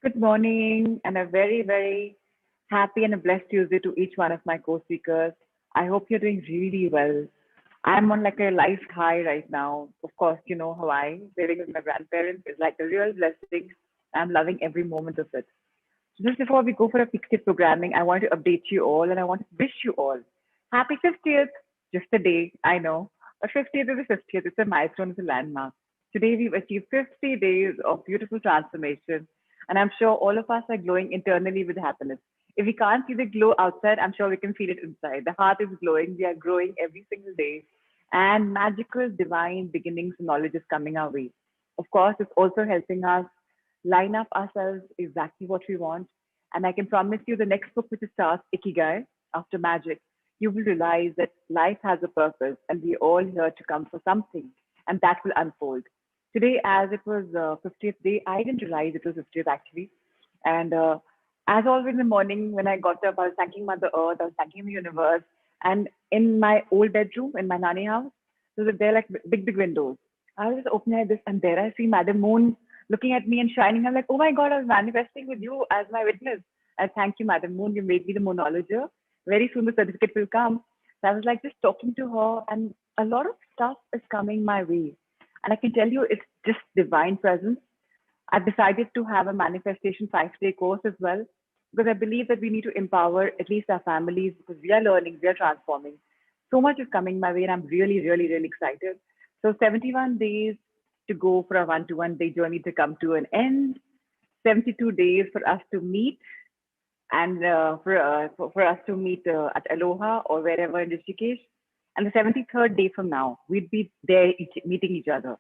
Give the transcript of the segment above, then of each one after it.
Good morning, and a very, very happy and a blessed Tuesday to each one of my co-speakers. I hope you're doing really well. I'm on like a life high right now. Of course, you know Hawaii, living with my grandparents is like a real blessing. I'm loving every moment of it. So just before we go for a fixed programming, I want to update you all and I want to wish you all happy 50th. Just a day, I know. But 50th is a 50th. It's a milestone, it's a landmark. Today we've achieved 50 days of beautiful transformation. And I'm sure all of us are glowing internally with happiness. If we can't see the glow outside, I'm sure we can feel it inside. The heart is glowing. We are growing every single day. And magical, divine beginnings knowledge is coming our way. Of course, it's also helping us line up ourselves exactly what we want. And I can promise you the next book, which starts Ikigai after magic, you will realize that life has a purpose and we're all here to come for something and that will unfold. Today, as it was 50th day, I didn't realize it was 50th actually. And as always in the morning, when I got up, I was thanking Mother Earth, I was thanking the universe. And in my old bedroom, in my nanny house, there like big, big windows. I was just opening this, and there I see Madam Moon looking at me and shining. I'm like, oh my God, I was manifesting with you as my witness. I thank you, Madam Moon. You made me the moonologer. Very soon the certificate will come. So I was like just talking to her, and a lot of stuff is coming my way. And I can tell you, it's just divine presence. I've decided to have a manifestation 5-day course as well because I believe that we need to empower at least our families because we are learning, we are transforming. So much is coming my way, and I'm really, really, really excited. So 71 days to go for a one-to-one day journey to come to an end. 72 days for us to meet and for us to meet at Aloha or wherever in Rishikesh. And the 73rd day from now, we'd be there meeting each other.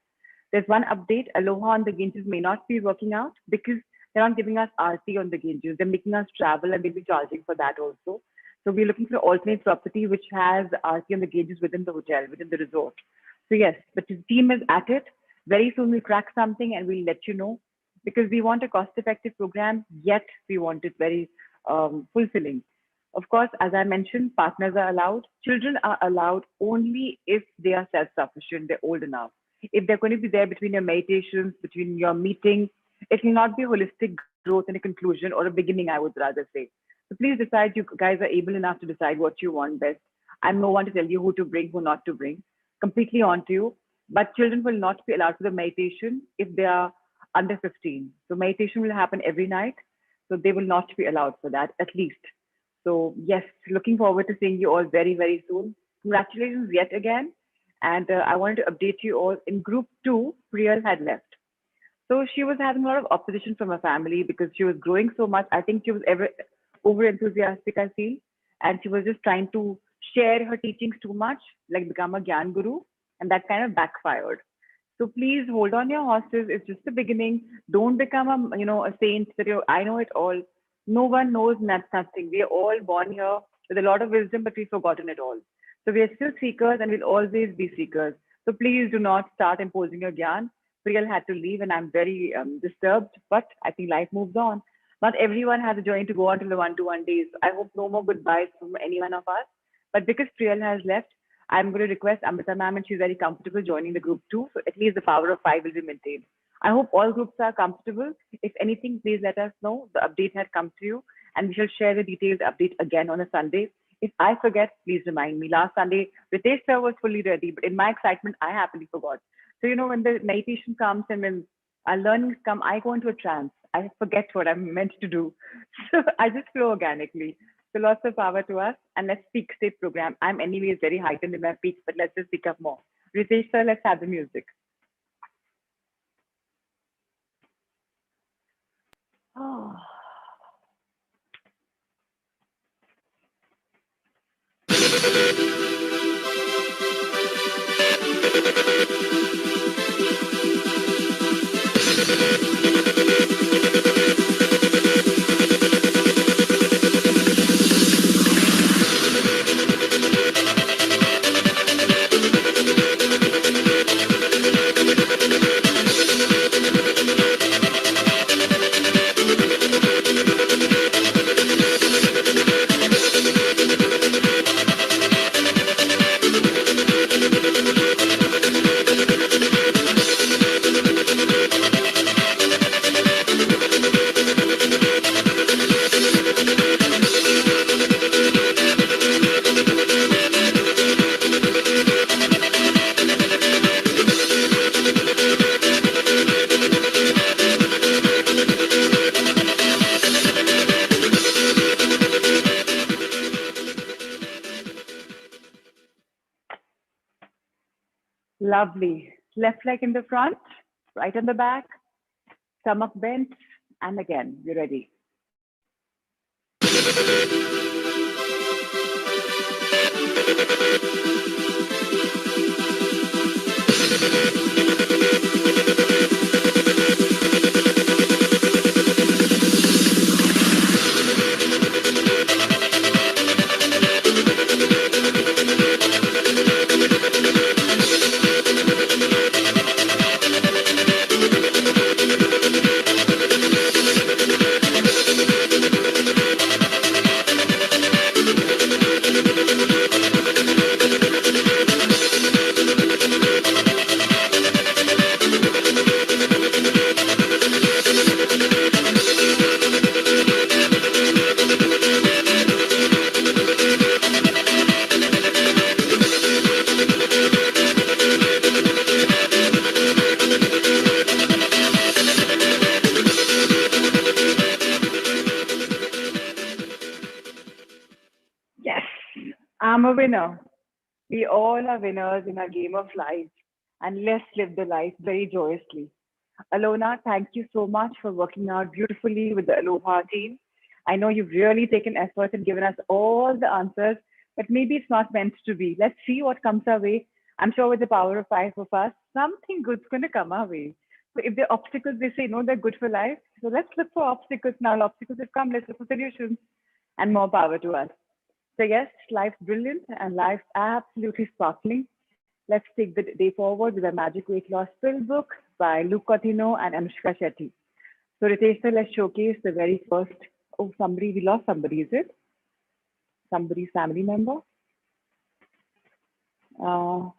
There's one update. Aloha on the Ganges may not be working out because they're not giving us RT on the Ganges. They're making us travel and they'll be charging for that also. So we're looking for alternate property which has RT on the Ganges within the hotel, within the resort. So yes, but the team is at it. Very soon we'll crack something and we'll let you know because we want a cost-effective program, yet we want it very fulfilling. Of course, as I mentioned, partners are allowed. Children are allowed only if they are self-sufficient, they're old enough. If they're going to be there between your meditations, between your meeting, it will not be a holistic growth and a conclusion or a beginning, I would rather say. So please decide, you guys are able enough to decide what you want best. I'm no one to tell you who to bring, who not to bring. Completely on to you. But children will not be allowed for the meditation if they are under 15. So meditation will happen every night. So they will not be allowed for that, at least. So yes, looking forward to seeing you all very, very soon. Congratulations yet again. And I wanted to update you all. In group 2, Priyal had left. So she was having a lot of opposition from her family because she was growing so much. I think she was ever over enthusiastic, I feel. And she was just trying to share her teachings too much, like become a Gyan Guru. And that kind of backfired. So please hold on your horses. It's just the beginning. Don't become a saint that I know it all. No one knows nothing. We are all born here with a lot of wisdom, but we've forgotten it all. So we are still seekers and we'll always be seekers. So please do not start imposing your gyan. Priyal had to leave and I'm very disturbed, but I think life moves on. Not everyone has a journey to go on till the one-to-one days. I hope no more goodbyes from any one of us. But because Priyal has left, I'm going to request Amrita ma'am, and she's very comfortable joining the group too. So at least the power of 5 will be maintained. I hope all groups are comfortable. If anything, please let us know. The update had come to you, and we shall share the detailed update again on a Sunday. If I forget, please remind me. Last Sunday, Ritesh sir was fully ready, but in my excitement, I happily forgot. So, when the meditation comes and when our learnings come, I go into a trance. I forget what I'm meant to do. So I just flow organically. So lots of power to us. And let's peak state program. I'm anyways very heightened in my peaks, but let's just pick up more. Ritesh sir, let's have the music. Oh. Lovely. Left leg in the front, right on the back, stomach bent, and again, you're ready. Yes, I'm a winner. We all are winners in our game of life, and let's live the life very joyously. Alona, thank you so much for working out beautifully with the Aloha team. I know you've really taken effort and given us all the answers, but maybe it's not meant to be. Let's see what comes our way. I'm sure with the power of five of us, something good's going to come our way. So if there are obstacles, they say, no, they're good for life. So let's look for obstacles now. Obstacles have come, let's look for solutions and more power to us. So yes, life's brilliant and life's absolutely sparkling. Let's take the day forward with a Magic Weight Loss Pill book by Luke Cotino and Anushka Shetty. So Ritesh, sir, let's showcase the very first. Oh, somebody, we lost somebody, is it? Somebody's family member? Uh,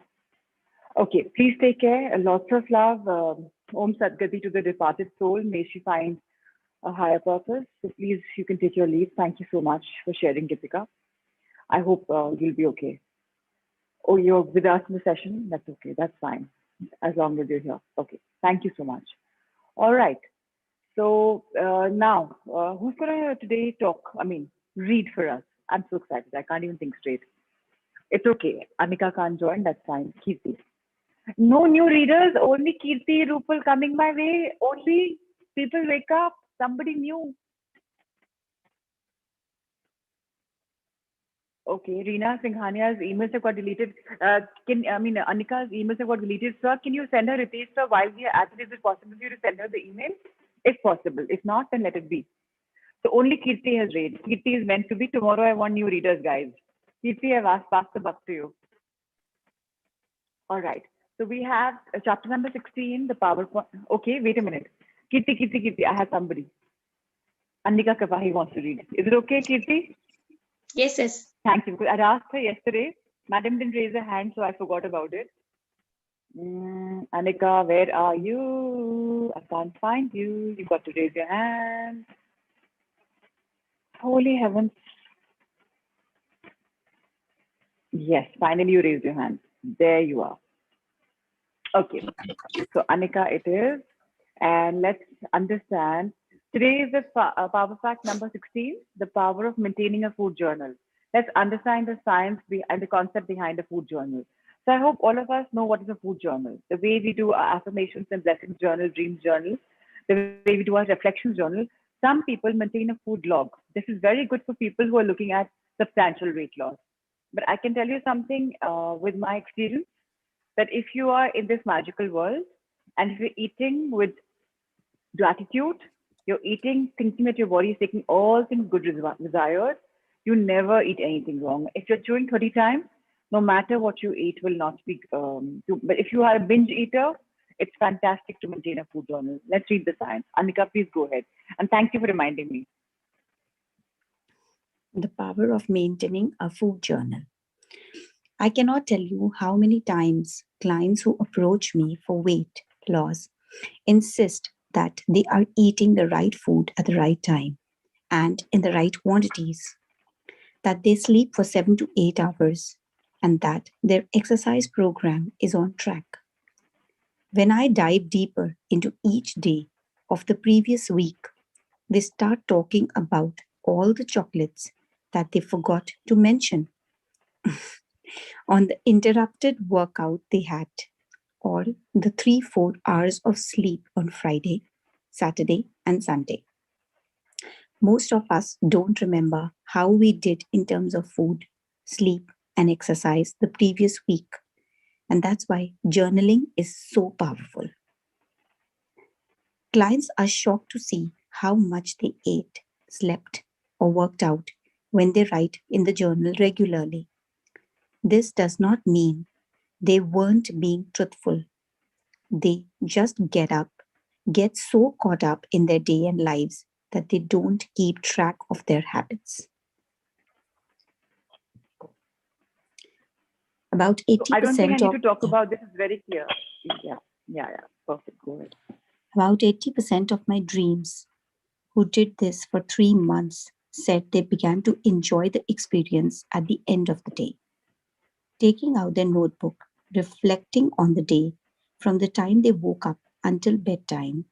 okay, please take care. Lots of love. Om Sadgati to the departed soul. May she find a higher purpose. So please, you can take your leave. Thank you so much for sharing, Gitika. I hope you'll be okay. Oh, you're with us in the session? That's okay. That's fine. As long as you're here. Okay. Thank you so much. All right. So now, who's going to today talk? I mean, read for us. I'm so excited. I can't even think straight. It's okay. Anika can't join. That's fine. Kirti. No new readers. Only Kirti, Rupal coming my way. Only people wake up. Somebody new. Okay, Reena Singhania's emails have got deleted. Anika's emails have got deleted. Sir, can you send her Ritesh, sir, while we are at it? Is it possible for you to send her the email? If possible. If not, then let it be. So only Kirti has read. Kirti is meant to be. Tomorrow I want new readers, guys. Kirti, I've asked, pass the buck to you. All right. So we have chapter number 16, the PowerPoint. Okay, wait a minute. Kirti, I have somebody. Anika Kapahi wants to read. Is it okay, Kirti? Yes, yes. Thank you. Because I'd asked her yesterday. Madam didn't raise her hand, so I forgot about it. Anika, where are you? I can't find you. You got to raise your hand. Holy heavens. Yes, finally you raised your hand. There you are. Okay. So Anika it is. And let's understand. Today is the power fact number 16, the power of maintaining a food journal. Let's understand the science and the concept behind a food journal. So I hope all of us know what is a food journal. The way we do our affirmations and blessings journal, dreams journal, the way we do our reflections journal. Some people maintain a food log. This is very good for people who are looking at substantial weight loss. But I can tell you something with my experience that if you are in this magical world and if you're eating with gratitude, you're eating thinking that your body is taking all things good desires, you never eat anything wrong. If you're chewing 30 times, no matter what you eat will not be, but if you are a binge eater, it's fantastic to maintain a food journal. Let's read the science. Anika, please go ahead. And thank you for reminding me. The power of maintaining a food journal. I cannot tell you how many times clients who approach me for weight loss insist that they are eating the right food at the right time and in the right quantities, that they sleep for 7 to 8 hours, and that their exercise program is on track. When I dive deeper into each day of the previous week, they start talking about all the chocolates that they forgot to mention on the interrupted workout they had, or the 3-4 hours of sleep on Friday, Saturday, and Sunday. Most of us don't remember how we did in terms of food, sleep, and exercise the previous week. And that's why journaling is so powerful. Clients are shocked to see how much they ate, slept, or worked out when they write in the journal regularly. This does not mean they weren't being truthful. They just get so caught up in their day and lives that they don't keep track of their habits. About So I don't think I 80% need of to talk about this. It's very clear. Yeah, yeah. Perfect. Go ahead. about 80% of my dreams who did this for 3 months said they began to enjoy the experience at the end of the day, taking out their notebook, reflecting on the day from the time they woke up until bedtime,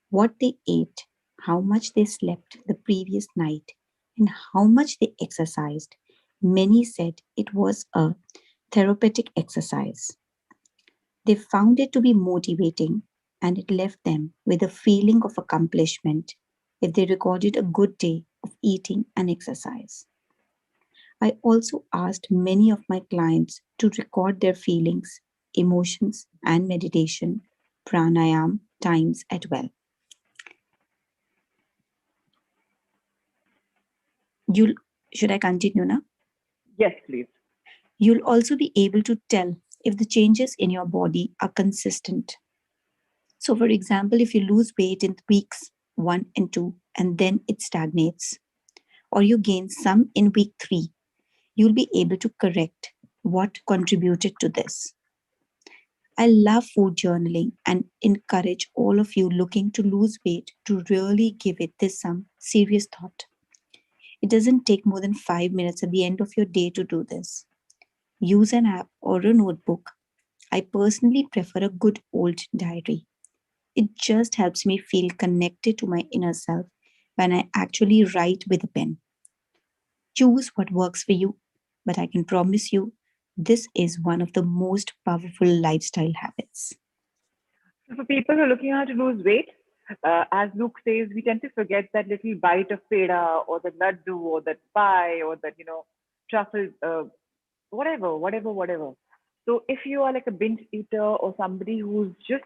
what they ate, how much they slept the previous night, and how much they exercised. Many said it was a therapeutic exercise. They found it to be motivating and it left them with a feeling of accomplishment if they recorded a good day of eating and exercise. I also asked many of my clients to record their feelings, emotions, and meditation, pranayam times as well. You'll, should I continue now? Yes, please. You'll also be able to tell if the changes in your body are consistent. So, for example, if you lose weight in weeks 1 and 2 and then it stagnates, or you gain some in week 3, you'll be able to correct what contributed to this. I love food journaling and encourage all of you looking to lose weight to really give it this some serious thought. It doesn't take more than 5 minutes at the end of your day to do this. Use an app or a notebook. I personally prefer a good old diary. It just helps me feel connected to my inner self when I actually write with a pen. Choose what works for you, but I can promise you this is one of the most powerful lifestyle habits. So for people who are looking how to lose weight, as Luke says, we tend to forget that little bite of peda or the laddu or that pie or that, truffle, whatever. So if you are like a binge eater or somebody who's just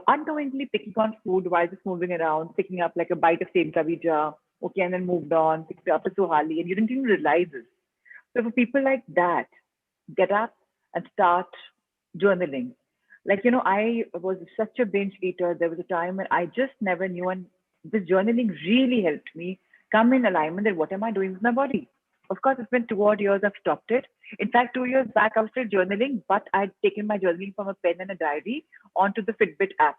unknowingly picking on food while just moving around, picking up like a bite of same kavija, okay, and then moved on, picked up a suhali, and you didn't even realize it. So for people like that, get up and start journaling. Like, I was such a binge eater. There was a time when I just never knew, and this journaling really helped me come in alignment that what am I doing with my body? Of course, it's been 2 odd years I've stopped it. In fact, 2 years back, I was still journaling, but I'd taken my journaling from a pen and a diary onto the Fitbit app.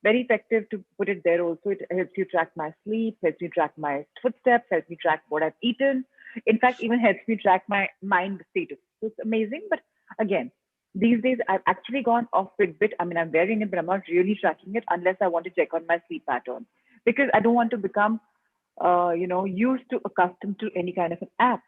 Very effective to put it there also. It helps you track my sleep, helps me track my footsteps, helps me track what I've eaten. In fact, even helps me track my mind status. So it's amazing. But again, these days I've actually gone off Fitbit. I mean, I'm wearing it, but I'm not really tracking it unless I want to check on my sleep pattern because I don't want to become, used to accustomed to any kind of an app.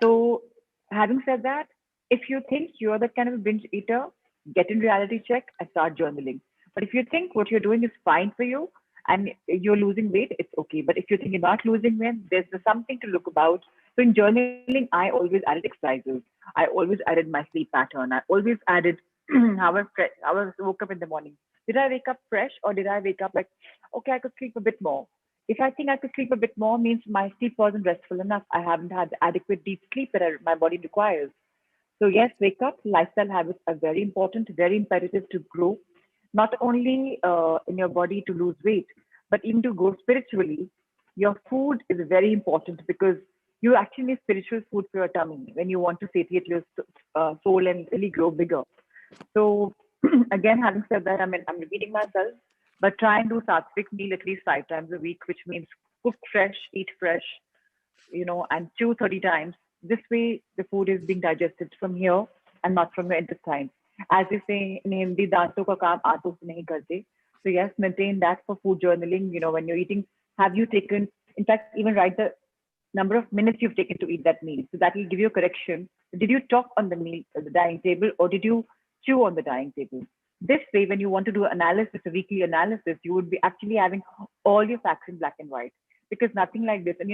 So, having said that, if you think you're that kind of a binge eater, get in reality check and start journaling. But if you think what you're doing is fine for you and you're losing weight, it's okay. But if you think you're not losing weight, there's something to look about. So in journaling, I always added exercises. I always added my sleep pattern. I always added how I woke up in the morning. Did I wake up fresh or did I wake up like, okay, I could sleep a bit more? If I think I could sleep a bit more, means my sleep wasn't restful enough. I haven't had adequate deep sleep that my body requires. So yes, wake up. Lifestyle habits are very important, very imperative to grow, not only in your body to lose weight, but even to grow spiritually. Your food is very important because you actually need spiritual food for your tummy when you want to satiate your soul and really grow bigger. So again, having said that, I mean, I'm repeating myself, but try and do sattvic meal at least 5 times a week, which means cook fresh, eat fresh, and chew 30 times. This way, the food is being digested from here and not from your intestines. As they say in Hindi, दांतों का काम आंतों से नहीं करते. So yes, maintain that for food journaling. When you're eating, have you taken, in fact, even write the number of minutes you've taken to eat that meal. So that will give you a correction. Did you talk on the meal, the dining table, or did you chew on the dining table. This way, when you want to do analysis, a weekly analysis, you would be actually having all your facts in black and white, because nothing like this. And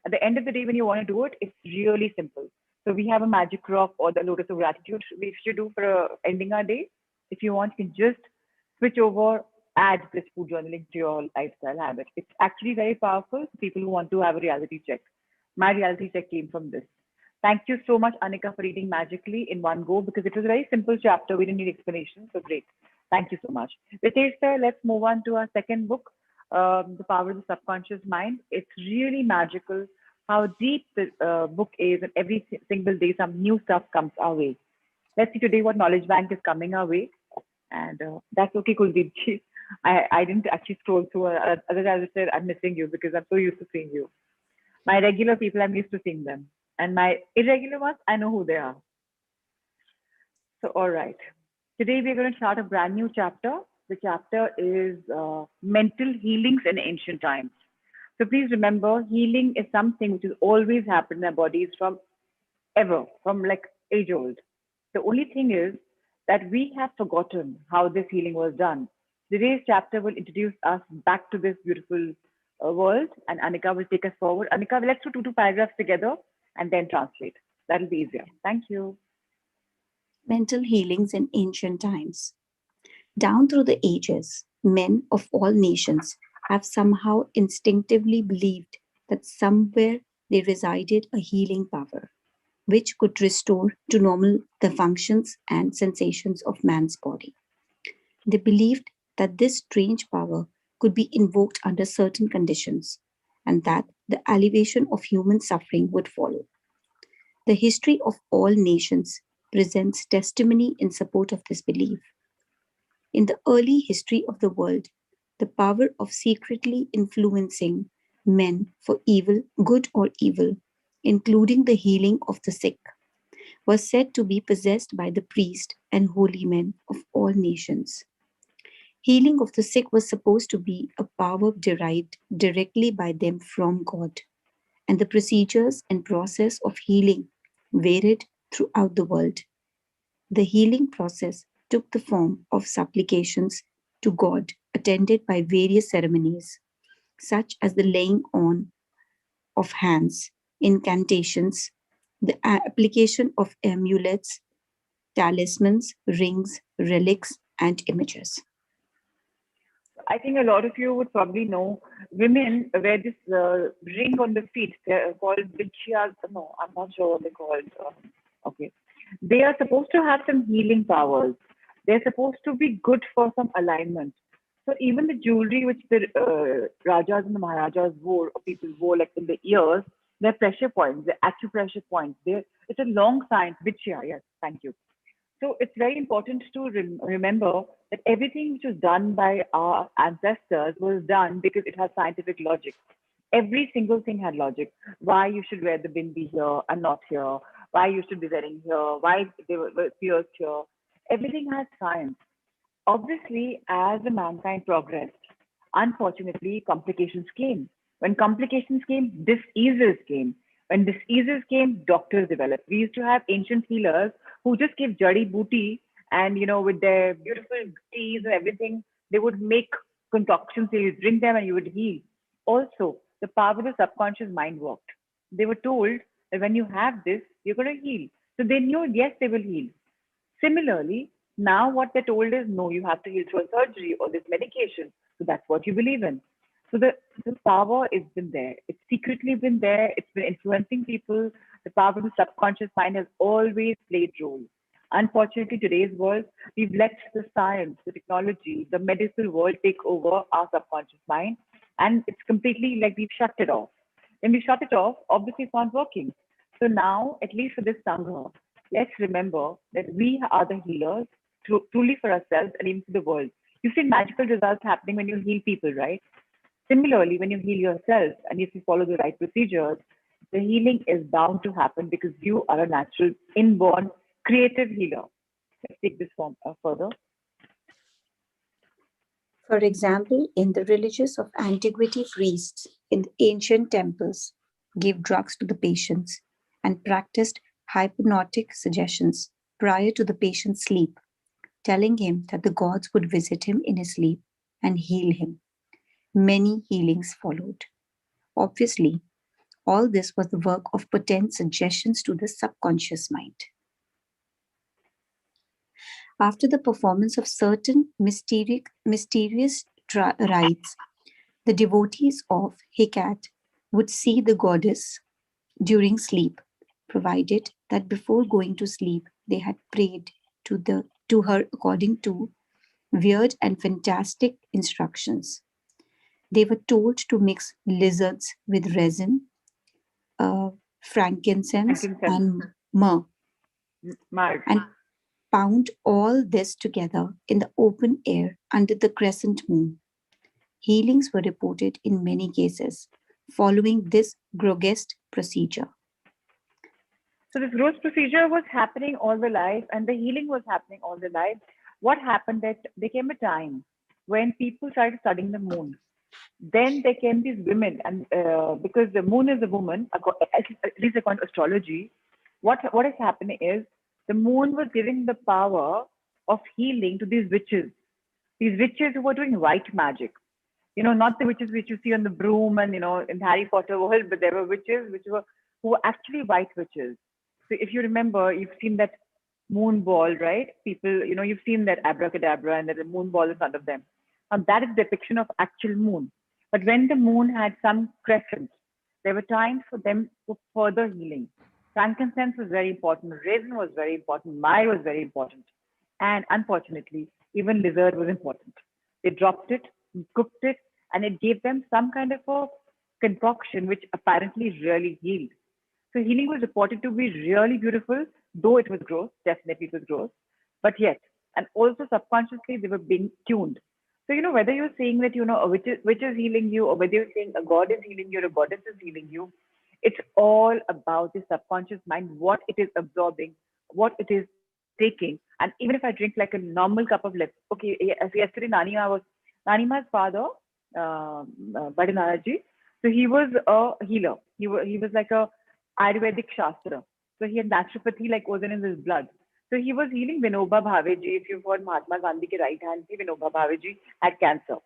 at the end of the day, when you want to do it, it's really simple. So we have a magic rock or the lotus of gratitude we should do for ending our day. If you want, you can just switch over, add this food journaling to your lifestyle habit. It's actually very powerful for people who want to have a reality check. My reality check came from this. Thank you so much, Anika, for reading magically in one go, because it was a very simple chapter. We didn't need explanation. So great. Thank you so much. Ritesh sir, let's move on to our second book, The Power of the Subconscious Mind. It's really magical how deep the book is, and every single day some new stuff comes our way. Let's see today what knowledge bank is coming our way. And that's okay, Kuldeep ji. I didn't actually scroll through, other than I said, I'm missing you because I'm so used to seeing you. My regular people, I'm used to seeing them. And my irregular ones, I know who they are. So, all right. Today, we're going to start a brand new chapter. The chapter is Mental Healings in Ancient Times. So, please remember, healing is something which has always happened in our bodies from ever, from like age old. The only thing is that we have forgotten how this healing was done. Today's chapter will introduce us back to this beautiful world, and Anika will take us forward. Anika, let's do two paragraphs together and then translate. That'll be easier. Thank you. Mental healings in ancient times. Down through the ages, men of all nations have somehow instinctively believed that somewhere there resided a healing power, which could restore to normal the functions and sensations of man's body. They believed that this strange power could be invoked under certain conditions, and that the alleviation of human suffering would follow. The history of all nations presents testimony in support of this belief. In the early history of the world, the power of secretly influencing men for evil, good or evil, including the healing of the sick, was said to be possessed by the priest and holy men of all nations. Healing of the sick was supposed to be a power derived directly by them from God, and the procedures and process of healing varied throughout the world. The healing process took the form of supplications to God, attended by various ceremonies, such as the laying on of hands, incantations, the application of amulets, talismans, rings, relics, and images. I think a lot of you would probably know women wear this ring on the feet. They're called bichiyas. No, I'm not sure what they're called. Okay. They are supposed to have some healing powers. They're supposed to be good for some alignment. So even the jewelry which the Rajas and the Maharajas wore, or people wore like in the ears, they're pressure points, they're acupressure points. It's a long science. Bichya, yes, thank you. So it's very important to remember that everything which was done by our ancestors was done because it has scientific logic. Every single thing had logic. Why you should wear the bindi here and not here. Why you should be wearing here. Why they were pierced here. Everything has science. Obviously, as the mankind progressed, unfortunately, complications came. When complications came, diseases came. When diseases came, doctors developed. We used to have ancient healers who just gave jari booty, and with their beautiful teas and everything, they would make concoctions. So you drink them and you would heal. Also, the power of the subconscious mind worked. They were told that when you have this, you're going to heal. So they knew, yes, they will heal. Similarly, now what they're told is no, you have to heal through a surgery or this medication. So that's what you believe in. So the power has been there. It's secretly been there. It's been influencing people. The power of the subconscious mind has always played role. Unfortunately, today's world, we've let the science, the technology, the medical world take over our subconscious mind, and it's completely like we've shut it off. When we shut it off, obviously it's not working. So now, at least for this Sangha, let's remember that we are the healers truly for ourselves and even for the world. You've seen magical results happening when you heal people, right? Similarly, when you heal yourself and if you follow the right procedures, the healing is bound to happen because you are a natural, inborn, creative healer. Let's take this form further. For example, in the religions of antiquity, priests in the ancient temples gave drugs to the patients and practiced hypnotic suggestions prior to the patient's sleep telling him that the gods would visit him in his sleep and heal him. Many healings followed. Obviously, all this was the work of potent suggestions to the subconscious mind. After the performance of certain mysterious rites, the devotees of Hecate would see the goddess during sleep, provided that before going to sleep they had prayed to her according to weird and fantastic instructions. They were told to mix lizards with resin, uh, frankincense, Frankincense, and myrrh, Mars. and pound all this together in the open air under the crescent moon. Healings were reported in many cases following this grotesque procedure. So this growth procedure was happening all the life, and the healing was happening all the life. What happened that there came a time when people started studying the moon. Then there came these women, and because the moon is a woman, at least according to astrology, what is happening is the moon was giving the power of healing to these witches. These witches who were doing white magic. Not the witches which you see on the broom and in Harry Potter world, but there were witches who were actually white witches. So if you remember, you've seen that moon ball, right? People, you've seen that abracadabra and there's a moon ball in front of them. And that is a depiction of actual moon. But when the moon had some crescent, there were times for them for further healing. Frankincense was very important, resin was very important, myrrh was very important. And unfortunately, even lizard was important. They dropped it, cooked it, and it gave them some kind of a concoction which apparently really healed. So healing was reported to be really beautiful, though it was gross, definitely it was gross, but yet, and also subconsciously they were being tuned. So, whether you're saying that, which is healing you, or whether you're saying a god is healing you or a goddess is healing you, it's all about the subconscious mind, what it is absorbing, what it is taking. And even if I drink like a normal cup of liquid, okay, as yesterday, Nanima's father, Badi Nanaji, so he was a healer. He was like a Ayurvedic Shastra. So he had naturopathy like was in his blood. So he was healing Vinoba Bhaveji. If you've heard Mahatma Gandhi ke right hand, Vinoba Bhaveji had cancer.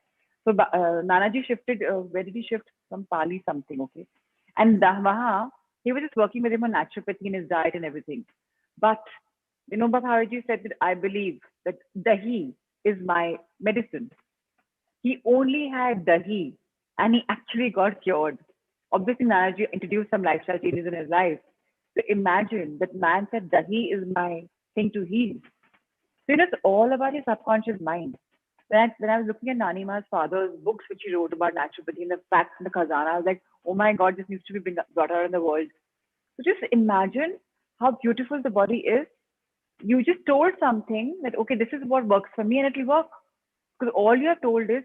So Nanaji shifted, where did he shift? From Pali something, okay. And Waha, he was just working with him on naturopathy in his diet and everything. But Vinoba Bhaveji said that I believe that dahi is my medicine. He only had dahi and he actually got cured. Obviously, Nanaji introduced some lifestyle changes in his life. So imagine that man said dahi is my thing to heal. So it's all about your subconscious mind. When I was looking at Nanima's father's books, which he wrote about naturopathy and the facts and the khazana, I was like, oh my God, this needs to be brought out in the world. So just imagine how beautiful the body is. You just told something that, okay, this is what works for me and it will work. Because all you have told is,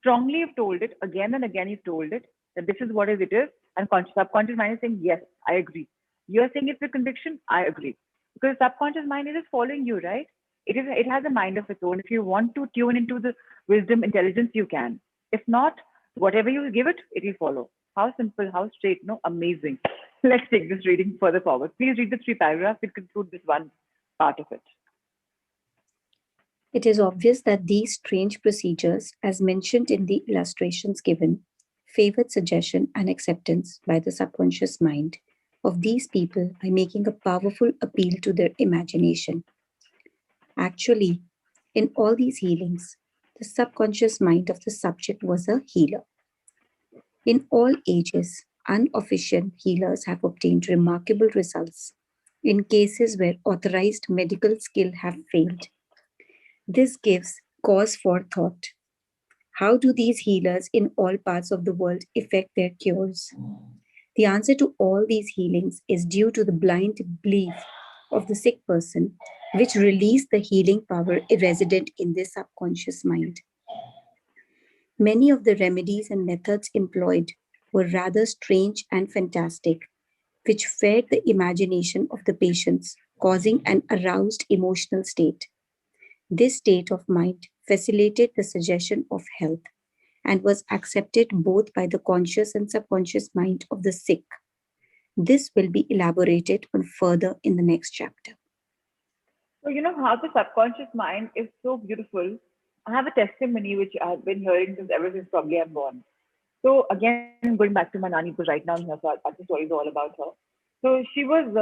strongly you've told it, again and again you've told it, that this is what it is, and subconscious mind is saying, yes, I agree. You're saying it's a conviction, I agree. Because subconscious mind is just following you, right? It has a mind of its own. If you want to tune into the wisdom, intelligence, you can. If not, whatever you give it, it will follow. How simple, how straight, no, amazing. Let's take this reading further forward. Please read the 3 paragraphs. We'll conclude this one part of it. It is obvious that these strange procedures, as mentioned in the illustrations given, favored suggestion and acceptance by the subconscious mind of these people by making a powerful appeal to their imagination. Actually, in all these healings, the subconscious mind of the subject was a healer. In all ages, unofficial healers have obtained remarkable results in cases where authorized medical skill have failed. This gives cause for thought. How do these healers in all parts of the world effect their cures? The answer to all these healings is due to the blind belief of the sick person, which release the healing power resident in their subconscious mind. Many of the remedies and methods employed were rather strange and fantastic, which fed the imagination of the patients, causing an aroused emotional state. This state of mind facilitated the suggestion of health and was accepted both by the conscious and subconscious mind of the sick. This will be elaborated on further in the next chapter. So, you know how the subconscious mind is so beautiful. I have a testimony which I've been hearing since ever since probably I'm born. So, again, going back to my nani, because right now I'm here, so the story is all about her. So, she was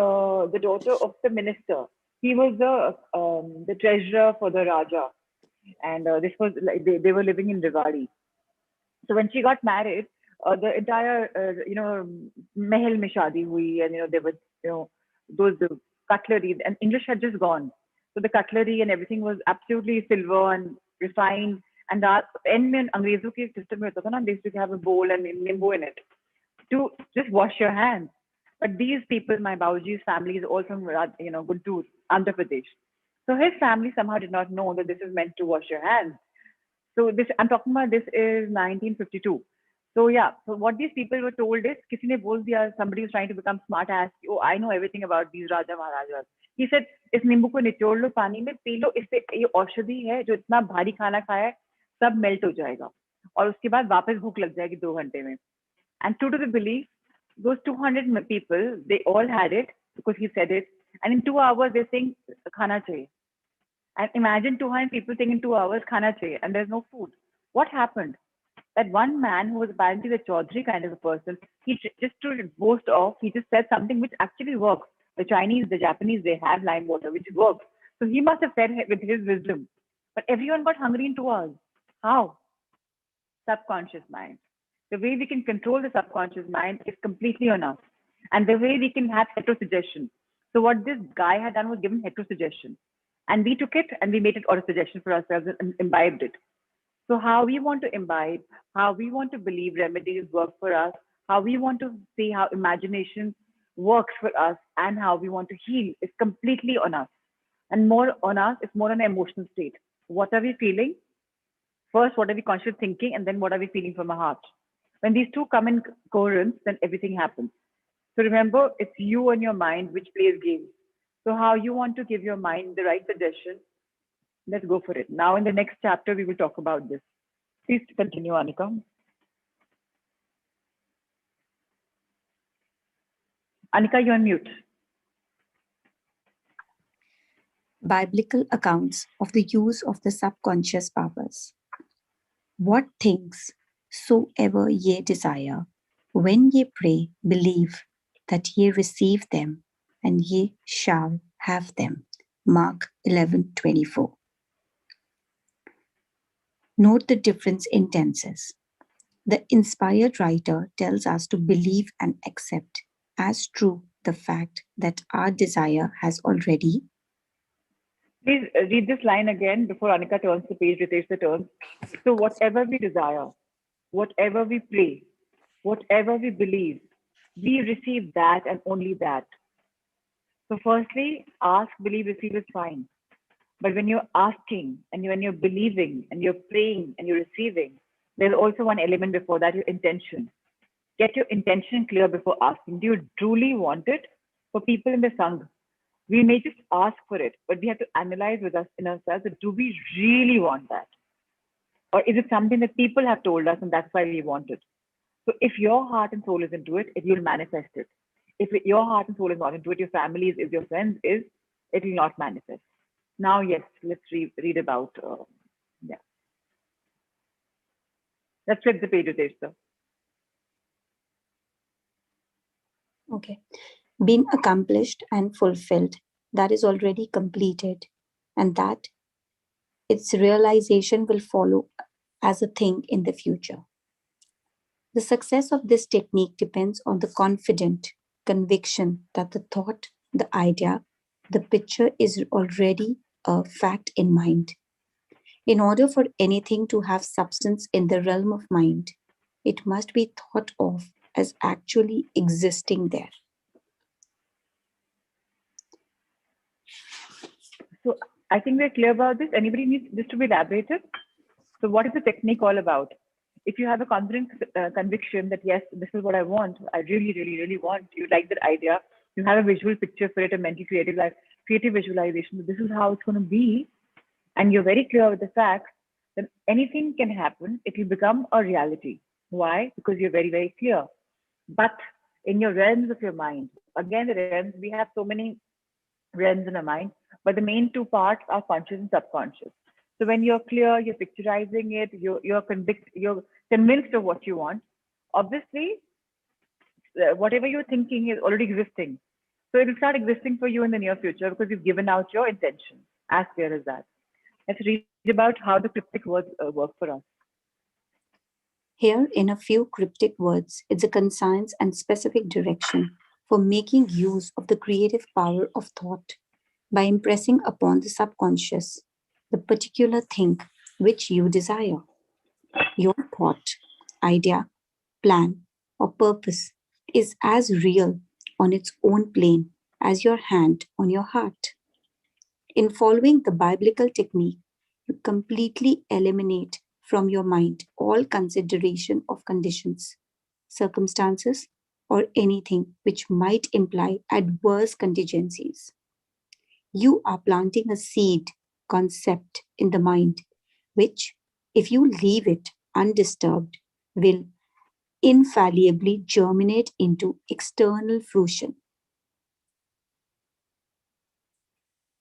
the daughter of the minister. He was the treasurer for the Raja. And this was like they were living in Rewari. So when she got married, the entire mahal mein shaadi hui, and there was those cutlery, and English had just gone, so the cutlery and everything was absolutely silver and refined. And that end में अंग्रेजों के system में होता था ना, they used to have a bowl and nimbu in it to just wash your hands. But these people, my Babuji's family is all from Guntur, Andhra Pradesh. So his family somehow did not know that this is meant to wash your hands. So this I'm talking about this is 1952. So yeah, so what these people were told is, किसी ने बोल दिया, somebody was trying to become smart ass, oh I know everything about these Raja Maharajas. He said, इस नींबू को निचोड़ लो पानी में, पी लो, इससे ये औषधि है, जो इतना भारी खाना खाया है सब मेल्ट हो जाएगा और उसके बाद वापस भूख लग जाएगी 2 घंटे में. And true to the belief, those 200 people, they all had it because he said it. And in 2 hours, they're saying, khana chahiye. And imagine 200 people saying in 2 hours, khana chahiye, and there's no food. What happened? That one man who was apparently the Chaudhary kind of a person, he just to boast off, he just said something which actually works. The Chinese, the Japanese, they have lime water, which works. So he must have said with his wisdom. But everyone got hungry in 2 hours. How? Subconscious mind. The way we can control the subconscious mind is completely on us. And the way we can have heterosuggestion. So what this guy had done was given heterosuggestion. And we took it and we made it autosuggestion for ourselves and imbibed it. So how we want to imbibe, how we want to believe remedies work for us, how we want to see how imagination works for us, and how we want to heal is completely on us. And more on us, it's more on an emotional state. What are we feeling? First, what are we consciously thinking? And then what are we feeling from our heart? When these two come in coherence, then everything happens. So remember, it's you and your mind which plays games. So how you want to give your mind the right suggestion, let's go for it. Now, in the next chapter, we will talk about this. Please continue, Anika. Anika, you're on mute. Biblical accounts of the use of the subconscious powers. What things soever ye desire, when ye pray, believe that ye receive them, and ye shall have them. Mark 11:24. Note the difference in tenses. The inspired writer tells us to believe and accept as true the fact that our desire has already. Please read this line again before Anika turns the page, rotates the turn. So whatever we desire, whatever we pray, whatever we believe, we receive that and only that. So firstly, ask, believe, receive is fine. But when you're asking and when you're believing and you're praying and you're receiving, there's also one element before that, your intention. Get your intention clear before asking. Do you truly want it? For people in the Sangh, we may just ask for it, but we have to analyze with us in ourselves that do we really want that? Or is it something that people have told us and that's why we want it? So if your heart and soul is into it, it will manifest it. If your heart and soul is not into it, your family is, your friends is, it will not manifest. Now, yes, let's read about, yeah. Let's flip the page, Ritesh, sir. Okay. Been accomplished and fulfilled, that is already completed, and that its realization will follow as a thing in the future. The success of this technique depends on the confident conviction that the thought, the idea, the picture is already a fact in mind. In order for anything to have substance in the realm of mind, it must be thought of as actually existing there. So I think we're clear about this. Anybody needs this to be elaborated? So what is the technique all about? If you have a confident conviction that yes, this is what I want, I really, really, really want, you like that idea, you have a visual picture for it, a mental creative life, creative visualization, this is how it's going to be, and you're very clear with the facts, then anything can happen. It will become a reality. Why? Because you're very, very clear. But in your realms of your mind, again, the realms, we have so many realms in our mind. but the main two parts are conscious and subconscious. So when you're clear, you're picturizing it, you're convinced of what you want. Obviously, whatever you're thinking is already existing. So it'll start existing for you in the near future because you've given out your intention. As clear as that. Let's read about how the cryptic words work for us. Here, in a few cryptic words, it's a concise and specific direction for making use of the creative power of thought by impressing upon the subconscious the particular thing which you desire. Your thought, idea, plan, or purpose is as real on its own plane as your hand on your heart. In following the biblical technique, you completely eliminate from your mind all consideration of conditions, circumstances, or anything which might imply adverse contingencies. You are planting a seed concept in the mind, which, if you leave it undisturbed, will infallibly germinate into external fruition.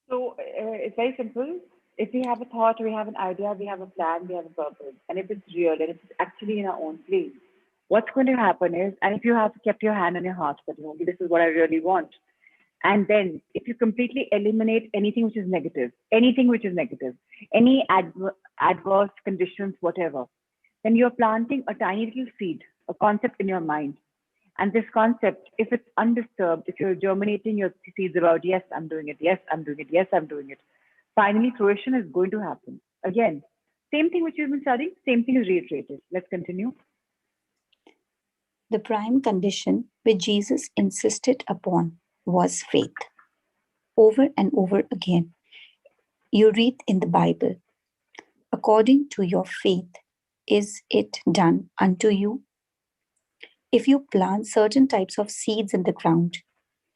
So it's very simple. If we have a thought, we have an idea, we have a plan, we have a purpose, and if it's real and it's actually in our own place, what's going to happen is, and if you have kept your hand on your heart, that this is what I really want, and then if you completely eliminate anything which is negative, any adverse conditions, whatever, then you're planting a tiny little seed, a concept in your mind. And this concept, if it's undisturbed, if you're germinating your seeds about, yes, I'm doing it, yes, I'm doing it, yes, I'm doing it, finally fruition is going to happen. Again, same thing which you've been studying, same thing is reiterated. Let's continue. The prime condition which Jesus insisted upon was faith. Over and over again, you read in the Bible, according to your faith, is it done unto you? If you plant certain types of seeds in the ground,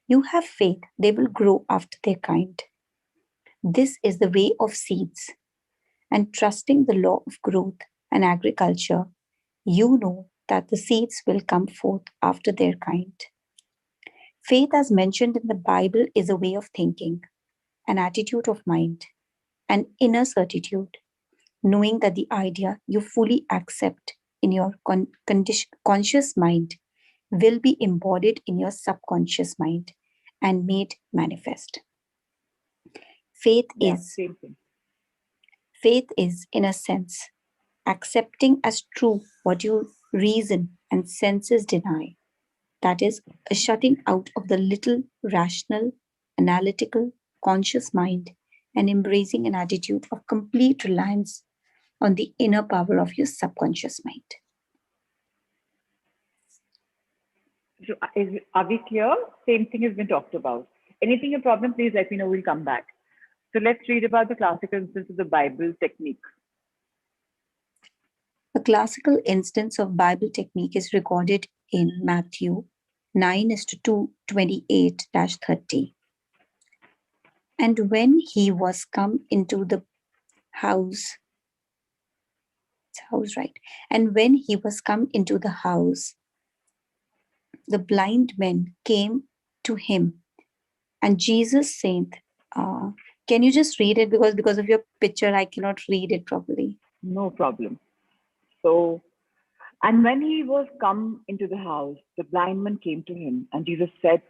you have faith they will grow after their kind. This is the way of seeds. And trusting the law of growth and agriculture, you know that the seeds will come forth after their kind. Faith, as mentioned in the Bible, is a way of thinking, an attitude of mind, an inner certitude, knowing that the idea you fully accept in your conscious mind will be embodied in your subconscious mind and made manifest. Faith is, in a sense, accepting as true what your reason and senses deny. That is, a shutting out of the little rational, analytical, conscious mind and embracing an attitude of complete reliance on the inner power of your subconscious mind. So are we clear? Same thing has been talked about. Anything a problem, please let me know. We'll come back. So let's read about the classical instance of the Bible technique. A classical instance of Bible technique is recorded in Matthew 9:228-30. And when he was come into the house, right? And when he was come into the house, the blind men came to him. And Jesus said, can you just read it? Because of your picture, I cannot read it properly. No problem. So, and when he was come into the house, the blind man came to him, and Jesus said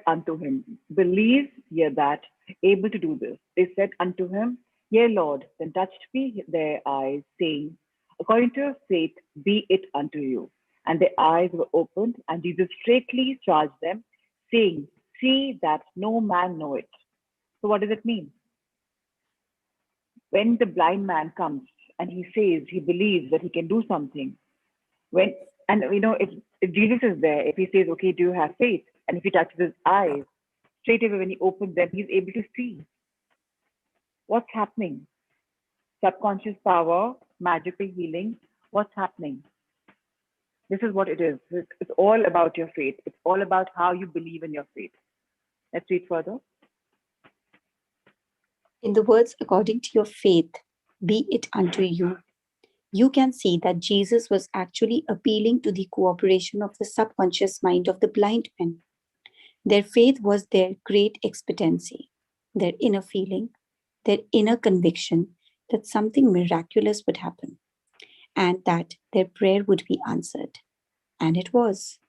unto him, believe ye that, able to do this? They said unto him, yea, Lord. Then touched we their eyes, saying, according to your faith, be it unto you. And their eyes were opened, and Jesus straightly charged them, saying, see that no man know it. So what does it mean? When the blind man comes and he says he believes that he can do something, if Jesus is there, if he says, okay, do you have faith? And if he touches his eyes, straight away when he opens them, he's able to see. What's happening? Subconscious power, magical healing. What's happening? This is what it is. It's all about your faith. It's all about how you believe in your faith. Let's read further. In the words, according to your faith, be it unto you, you can see that Jesus was actually appealing to the cooperation of the subconscious mind of the blind men. Their faith was their great expectancy. their inner feeling, their inner conviction that something miraculous would happen and that their prayer would be answered. And it was.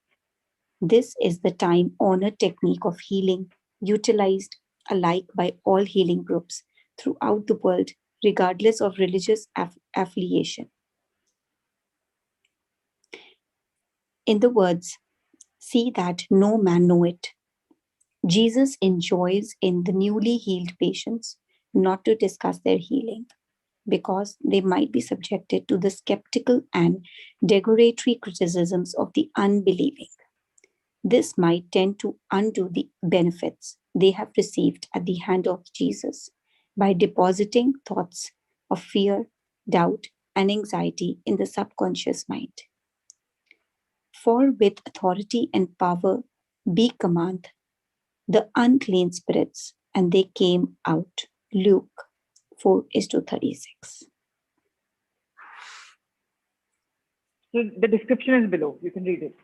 This is the time honored technique of healing, utilized alike by all healing groups throughout the world, regardless of religious affiliation. In the words, see that no man know it, Jesus enjoys in the newly healed patients not to discuss their healing because they might be subjected to the skeptical and derogatory criticisms of the unbelieving. This might tend to undo the benefits they have received at the hand of Jesus by depositing thoughts of fear, doubt, and anxiety in the subconscious mind. For with authority and power be command the unclean spirits, and they came out. Luke 4:36. So the description is below. You can read it.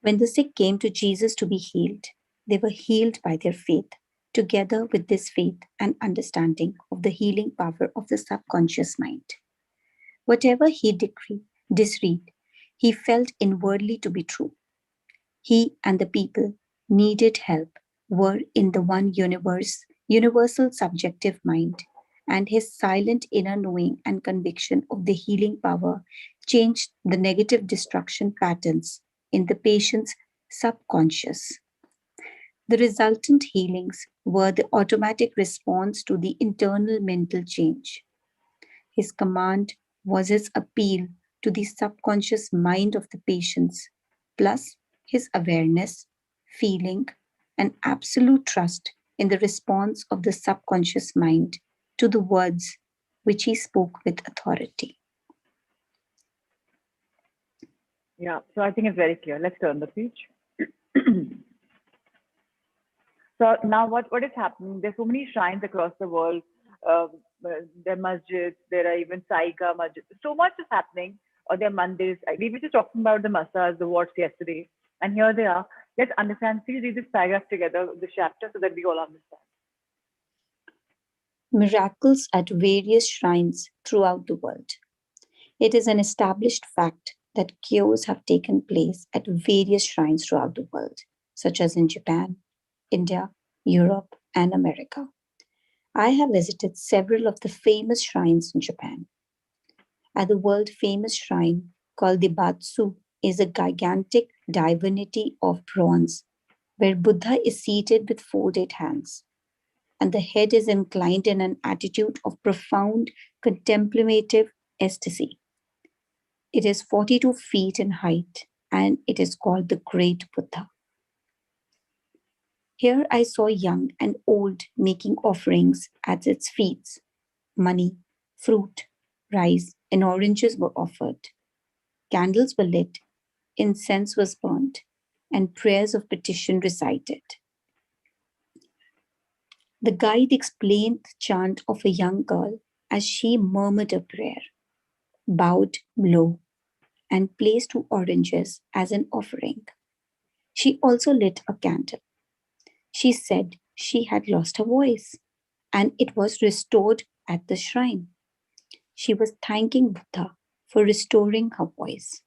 When the sick came to Jesus to be healed, they were healed by their faith. Together with this faith and understanding of the healing power of the subconscious mind. Whatever he disread, he felt inwardly to be true. He and the people needed help were in the one universal subjective mind, and his silent inner knowing and conviction of the healing power changed the negative destruction patterns in the patient's subconscious. The resultant healings were the automatic response to the internal mental change. His command was his appeal to the subconscious mind of the patients, plus his awareness, feeling, and absolute trust in the response of the subconscious mind to the words which he spoke with authority. Yeah, so I think it's very clear. Let's turn the page. So now what is happening? There's so many shrines across the world. Uh, there are masjids, there are even Saiga masjids. So much is happening. Or there are mandirs. We were just talking about the masas, the wards yesterday. And here they are. Let's understand. Please read this paragraph together, the chapter, so that we all understand. Miracles at various shrines throughout the world. It is an established fact that cures have taken place at various shrines throughout the world, such as in Japan, India, Europe, and America. I have visited several of the famous shrines in Japan. At the world famous shrine called the Batsu is a gigantic divinity of bronze where Buddha is seated with folded hands and the head is inclined in an attitude of profound contemplative ecstasy. It is 42 feet in height and it is called the Great Buddha. Here I saw young and old making offerings at its feet. Money, fruit, rice, and oranges were offered. Candles were lit, incense was burnt, and prayers of petition recited. The guide explained the chant of a young girl as she murmured a prayer, bowed low, and placed 2 oranges as an offering. She also lit a candle. She said she had lost her voice and it was restored at the shrine. She was thanking Buddha for restoring her voice.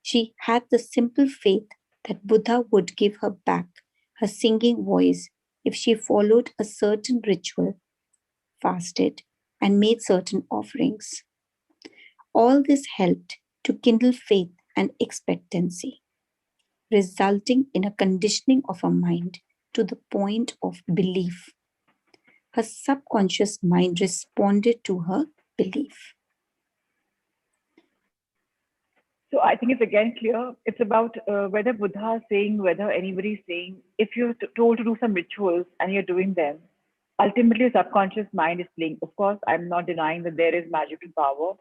She had the simple faith that Buddha would give her back her singing voice if she followed a certain ritual, fasted, and made certain offerings. All this helped to kindle faith and expectancy, resulting in a conditioning of her mind to the point of belief. Her subconscious mind responded to her belief. So I think it's again clear. It's about whether Buddha is saying, whether anybody is saying, if you're told to do some rituals and you're doing them, ultimately your subconscious mind is playing. Of course, I'm not denying that there is magical power,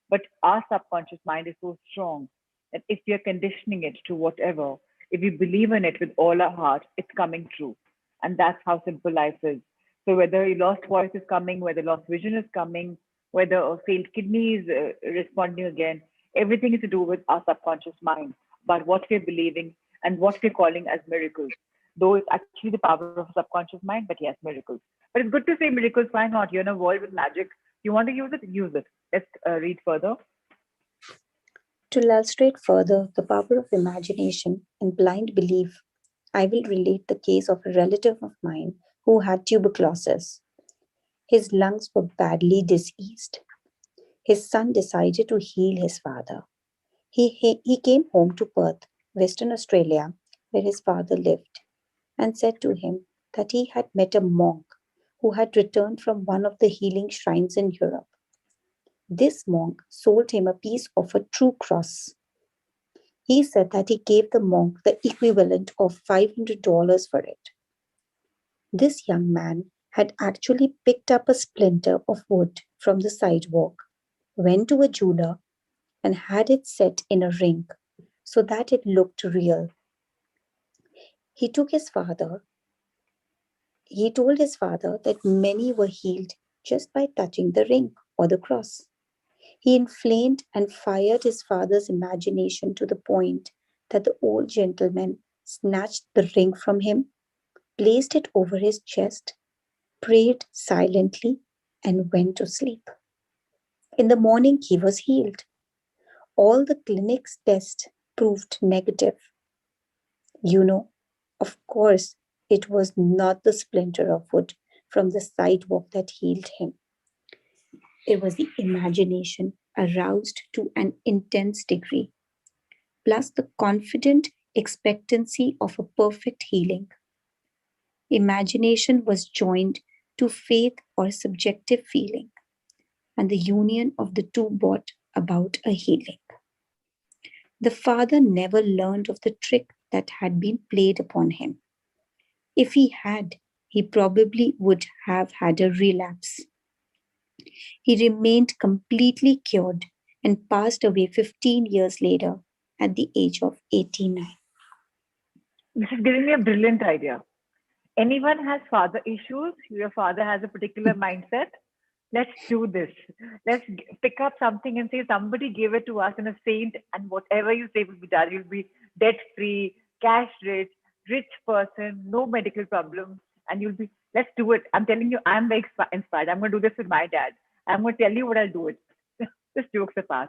but our subconscious mind is so strong that if we are conditioning it to whatever, if we believe in it with all our heart, it's coming true. And that's how simple life is. So whether your lost voice is coming, whether lost vision is coming, whether a failed kidney is responding again, everything is to do with our subconscious mind, about what we're believing and what we're calling as miracles. though it's actually the power of subconscious mind, but yes, miracles. But it's good to say miracles. Why not? You're in a world with magic. You want to use it? Use it. Let's read further. To illustrate further the power of imagination and blind belief, I will relate the case of a relative of mine who had tuberculosis. His lungs were badly diseased. His son decided to heal his father. He came home to Perth, Western Australia, where his father lived, and said to him that he had met a monk who had returned from one of the healing shrines in Europe. This monk sold him a piece of a true cross. He said that he gave the monk the equivalent of $500 for it. This young man had actually picked up a splinter of wood from the sidewalk, went to a jeweler, and had it set in a ring so that it looked real. He took his father. He told his father that many were healed just by touching the ring or the cross. He inflamed and fired his father's imagination to the point that the old gentleman snatched the ring from him, placed it over his chest, prayed silently, and went to sleep. In the morning, he was healed. All the clinic's tests proved negative. You know, of course, it was not the splinter of wood from the sidewalk that healed him. It was the imagination aroused to an intense degree, plus the confident expectancy of a perfect healing. Imagination was joined to faith or subjective feeling, and the union of the two brought about a healing. The father never learned of the trick that had been played upon him. If he had, he probably would have had a relapse. He remained completely cured and passed away 15 years later at the age of 89. This is giving me a brilliant idea. Anyone has father issues, your father has a particular mindset, let's do this. Let's pick up something and say somebody gave it to us in a saint, and whatever you say will be done. You'll be debt free, cash rich, rich person, no medical problems, and you'll be. Let's do it. I'm telling you, I'm very inspired. I'm going to do this with my dad. I'm going to tell you what I'll do it. This jokes apart.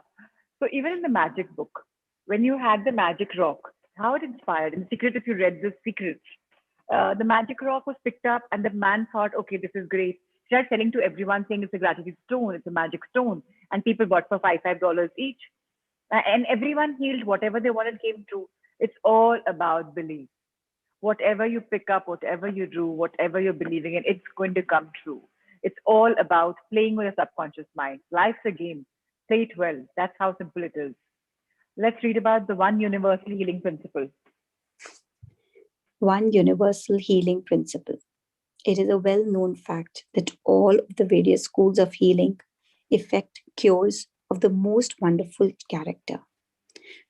So even in the magic book, when you had the magic rock, how it inspired. In Secret, if you read the Secrets, the magic rock was picked up, and the man thought, okay, this is great. He started selling to everyone, saying it's a gratitude stone, it's a magic stone, and people bought for $5 each. And everyone healed. Whatever they wanted came true. It's all about belief. Whatever you pick up, whatever you do, whatever you're believing in, it's going to come true. It's all about playing with your subconscious mind. Life's a game. Play it well. That's how simple it is. Let's read about the one universal healing principle. One universal healing principle. It is a well known fact that all of the various schools of healing effect cures of the most wonderful character.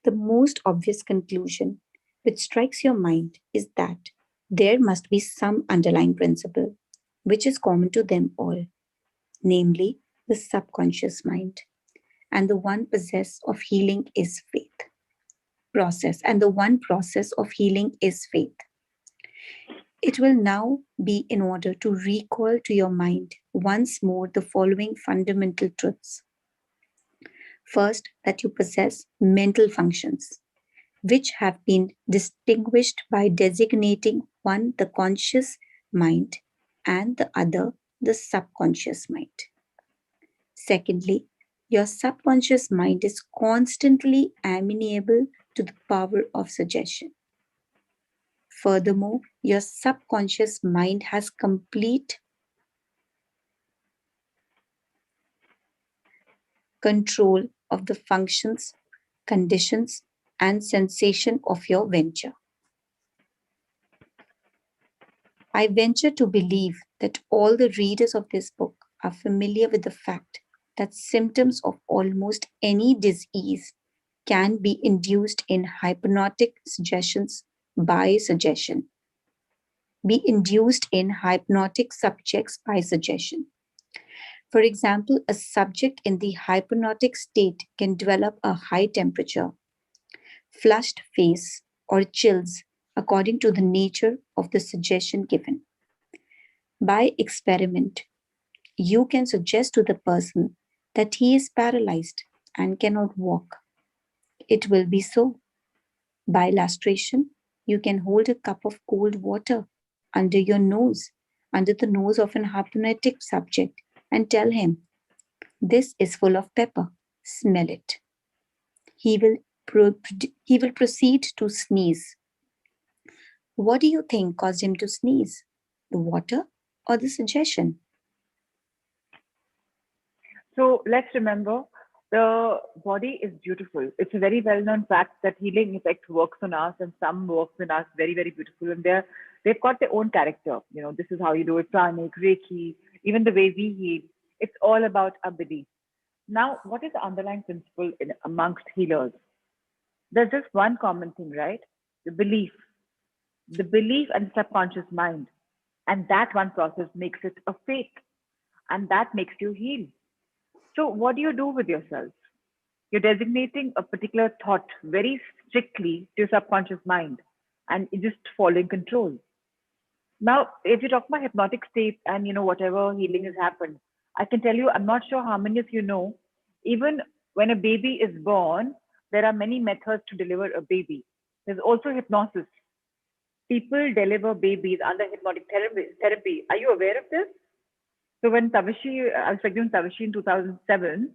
The most obvious conclusion which strikes your mind is that there must be some underlying principle which is common to them all, namely the subconscious mind. And the one process of healing is faith. And the one process of healing is faith. It will now be in order to recall to your mind once more the following fundamental truths. First, that you possess mental functions, which have been distinguished by designating one the conscious mind and the other the subconscious mind. Secondly, your subconscious mind is constantly amenable to the power of suggestion. Furthermore, your subconscious mind has complete control of the functions, conditions, and sensation of your venture. I venture to believe that all the readers of this book are familiar with the fact that symptoms of almost any disease can be induced in hypnotic suggestions by suggestion, be induced in hypnotic subjects by suggestion. For example, a subject in the hypnotic state can develop a high temperature, flushed face, or chills according to the nature of the suggestion given. By experiment, you can suggest to the person that he is paralyzed and cannot walk. It will be so. By illustration, you can hold a cup of cold water under your nose, under the nose of an hypnotic subject, and tell him, "This is full of pepper. Smell it." He will, he will proceed to sneeze. What do you think caused him to sneeze? The water or the suggestion? So let's remember the body is beautiful. It's a very well known fact that healing effect works on us and some works on us very, very beautiful. And they've got their own character. You know, this is how you do it, pranic, Reiki, even the way we heal. It's all about our belief. Now, what is the underlying principle amongst healers? There's just one common thing, right? The belief, the belief and subconscious mind. And that one process makes it a faith and that makes you heal. So, what do you do with yourself? You're designating a particular thought very strictly to your subconscious mind and you're just following control. Now, if you talk about hypnotic states and whatever healing has happened, I can tell you, I'm not sure how many of you know, even when a baby is born, there are many methods to deliver a baby. There's also hypnosis. People deliver babies under hypnotic therapy. Are you aware of this? So when I was pregnant with Tavashi in 2007,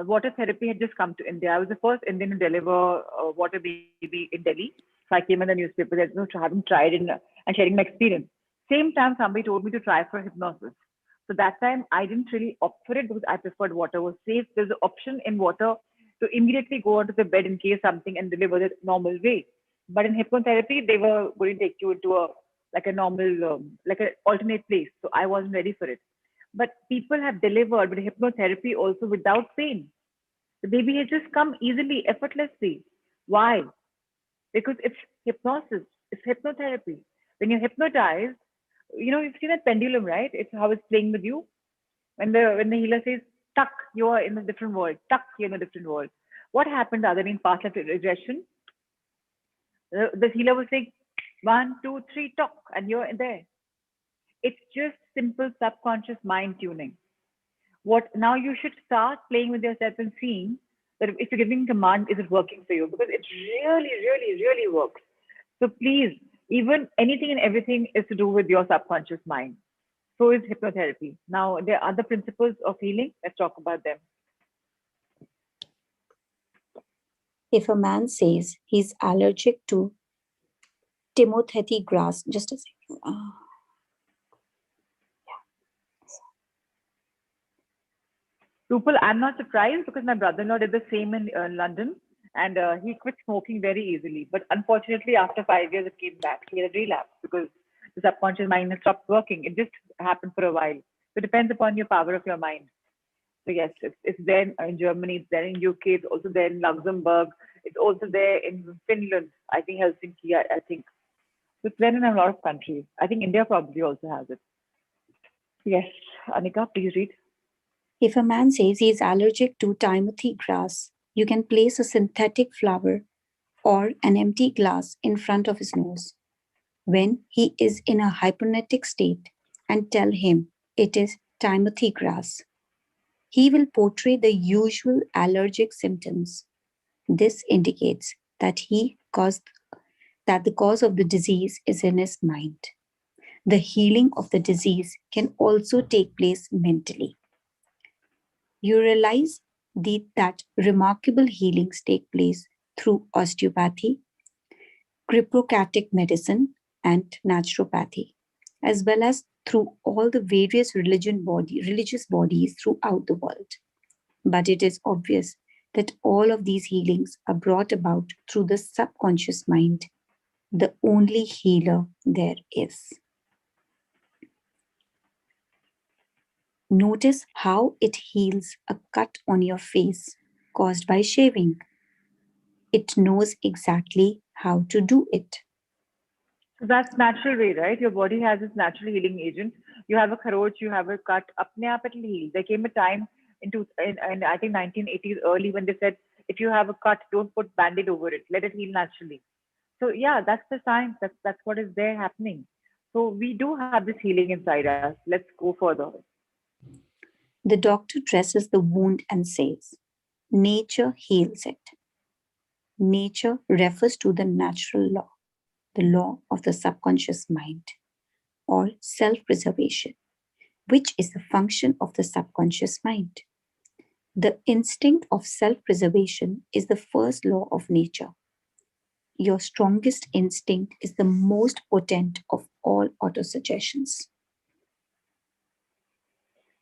water therapy had just come to India. I was the first Indian to deliver a water baby in Delhi. So I came in the newspaper, there's no having tried it and sharing my experience. Same time, somebody told me to try for hypnosis. So that time, I didn't really opt for it because I preferred water was safe. There's an option in water to immediately go onto the bed in case something and deliver the normal way. But in hypnotherapy, they were going to take you into a like a normal, like an alternate place. So I wasn't ready for it. But people have delivered with hypnotherapy also without pain. The baby has just come easily, effortlessly. Why? Because it's hypnosis, it's hypnotherapy. When you're hypnotized, you've seen that pendulum, right? It's how it's playing with you. When the healer says, tuck, you are in a different world, tuck, you're in a different world. What happened other than past life regression? The healer was saying, one, two, three, talk, and you're there. It's just simple subconscious mind tuning. What now you should start playing with yourself and seeing that if you're giving command, is it working for you? Because it really, really, really works. So please, even anything and everything is to do with your subconscious mind. So is hypnotherapy. Now, there are other principles of healing. Let's talk about them. If a man says he's allergic to Timothy grass, just a second. Rupal, I'm not surprised because my brother-in-law did the same in London and he quit smoking very easily. But unfortunately, after 5 years, it came back. He had a relapse because the subconscious mind has stopped working. It just happened for a while. So it depends upon your power of your mind. So yes, it's there in Germany, it's there in UK, it's also there in Luxembourg, it's also there in Finland. I think Helsinki. I think so it's there in a lot of countries. I think India probably also has it. Yes, Anika, please read. If a man says he is allergic to Timothy grass, you can place a synthetic flower or an empty glass in front of his nose when he is in a hypnotic state and tell him it is Timothy grass. He will portray the usual allergic symptoms. This indicates that the cause of the disease is in his mind. The healing of the disease can also take place mentally. You realize that remarkable healings take place through osteopathy, chiropractic medicine, and naturopathy, as well as through all the various religious bodies throughout the world. But it is obvious that all of these healings are brought about through the subconscious mind, the only healer there is. Notice how it heals a cut on your face caused by shaving. It knows exactly how to do it. So that's natural way, right? Your body has this natural healing agent. You have a kharoch, you have a cut, apne aap it'll heal. There came a time in I think 1980s early when they said if you have a cut, don't put band-aid over it. Let it heal naturally. So yeah, that's the science. That's what is there happening. So we do have this healing inside us. Let's go further. The doctor dresses the wound and says, nature heals it. Nature refers to the natural law, the law of the subconscious mind, or self preservation, which is the function of the subconscious mind. The instinct of self preservation is the first law of nature. Your strongest instinct is the most potent of all autosuggestions.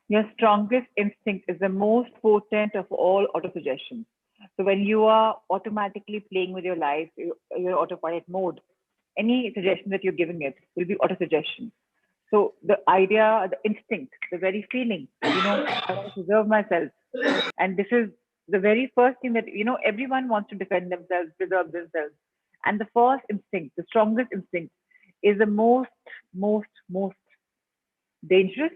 Your strongest instinct is the most potent of all autosuggestions. So when you are automatically playing with your life, your autopilot mode, any suggestion that you're giving it will be autosuggestion. So the idea, the instinct, the very feeling, I want to preserve myself. And this is the very first thing that, everyone wants to defend themselves, preserve themselves. And the first instinct, the strongest instinct, is the most dangerous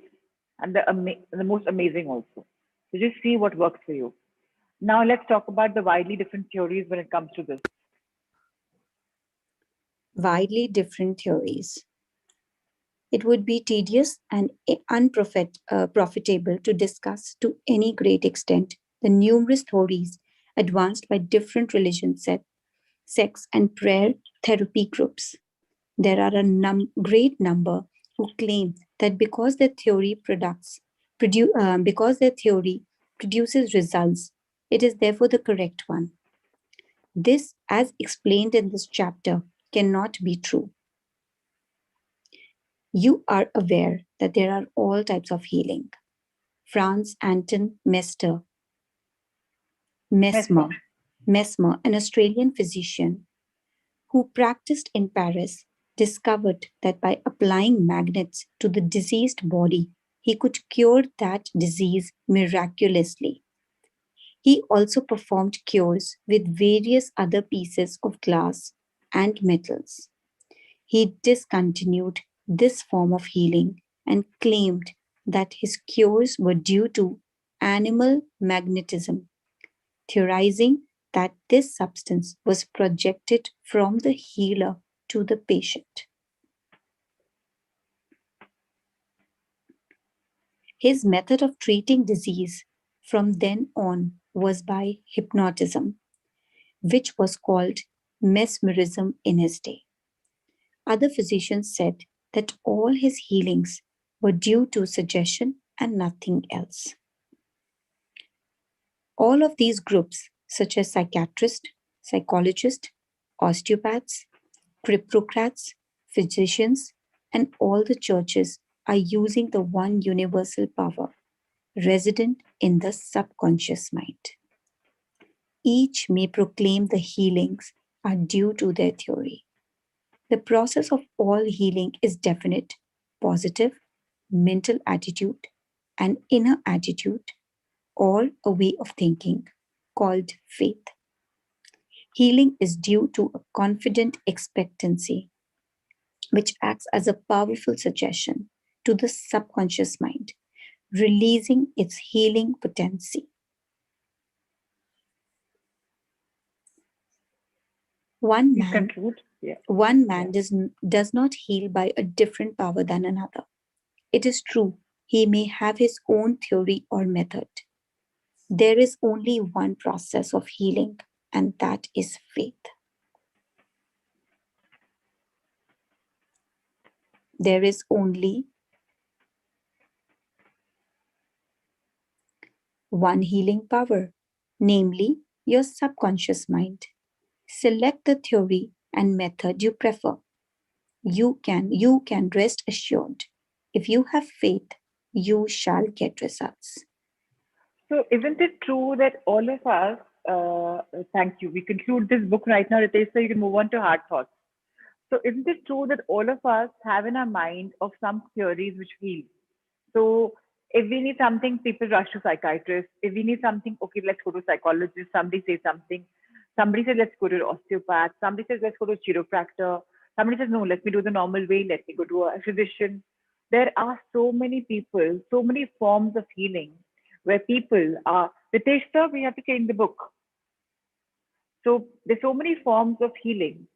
and the most amazing also. So just see what works for you. Now let's talk about the widely different theories when it comes to this. Widely different theories. It would be tedious and unprofitable to discuss to any great extent the numerous theories advanced by different religion sects, and prayer therapy groups. There are a great number who claim that because their theory produces results, it is therefore the correct one. This, as explained in this chapter, cannot be true. You are aware that there are all types of healing. Franz Anton Mesmer. Mesmer, an Australian physician who practiced in Paris, discovered that by applying magnets to the diseased body, he could cure that disease miraculously. He also performed cures with various other pieces of glass and metals. He discontinued this form of healing and claimed that his cures were due to animal magnetism, theorizing that this substance was projected from the healer to the patient. His method of treating disease from then on was by hypnotism, which was called mesmerism in his day. Other physicians said that all his healings were due to suggestion and nothing else. All of these groups, such as psychiatrists, psychologists, osteopaths, chiropractors, physicians, and all the churches are using the one universal power resident in the subconscious mind. Each may proclaim the healings are due to their theory. The process of all healing is definite, positive, mental attitude, and inner attitude, or a way of thinking called faith. Healing is due to a confident expectancy, which acts as a powerful suggestion to the subconscious mind, releasing its healing potency. One You man, conclude? Yeah. one man does not heal by a different power than another. It is true, he may have his own theory or method. There is only one process of healing, and that is faith. There is only one healing power, namely your subconscious mind. Select the theory and method you prefer. You can rest assured. If you have faith, you shall get results. So isn't it true that all of us, thank you, we conclude this book right now, Ritesh, so you can move on to hard thoughts. So isn't it true that all of us have in our mind of some theories which heal? So if we need something, people rush to psychiatrists. If we need something, okay, let's go to psychologist. Somebody says something. Somebody says, let's go to osteopath. Somebody says, let's go to chiropractor. Somebody says, no, let me do the normal way. Let me go to a physician. There are so many people, so many forms of healing where people are, Ritesh sir, we have to change the book. So there's so many forms of healing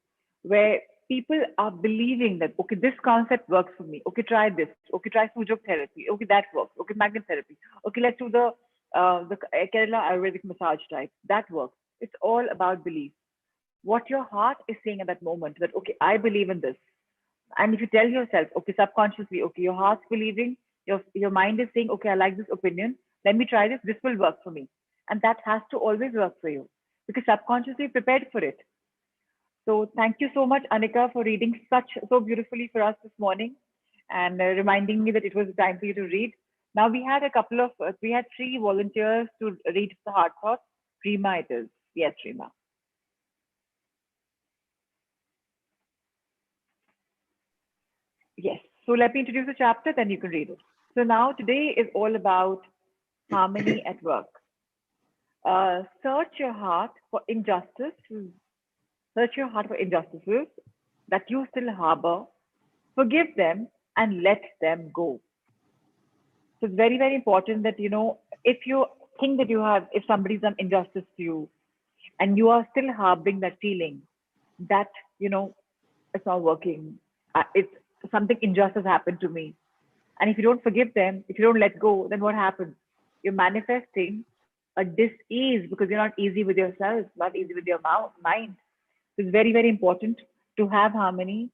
where people are believing that, okay, this concept works for me. Okay, try this. Okay, try Sujok therapy. Okay, that works. Okay, magnet therapy. Okay, let's do the Kerala Ayurvedic massage type. That works. It's all about belief. What your heart is saying at that moment, that, okay, I believe in this. And if you tell yourself, okay, subconsciously, okay, your heart's believing, your mind is saying, okay, I like this opinion. Let me try this. This will work for me. And that has to always work for you because subconsciously prepared for it. So thank you so much, Anika, for reading so beautifully for us this morning and reminding me that it was time for you to read. Now we had three volunteers to read the hard thoughts. Rima it is. Yes, Rima. Yes. So let me introduce the chapter, then you can read it. So now today is all about harmony at work. Search your heart for injustice. Search your heart for injustices that you still harbor. Forgive them and let them go. So it's very, very important that, if you think that if somebody's done injustice to you and you are still harboring that feeling that, it's not working, it's something injustice happened to me. And if you don't forgive them, if you don't let go, then what happens? You're manifesting a dis-ease because you're not easy with yourself, not easy with your mind. So it's very, very important to have harmony.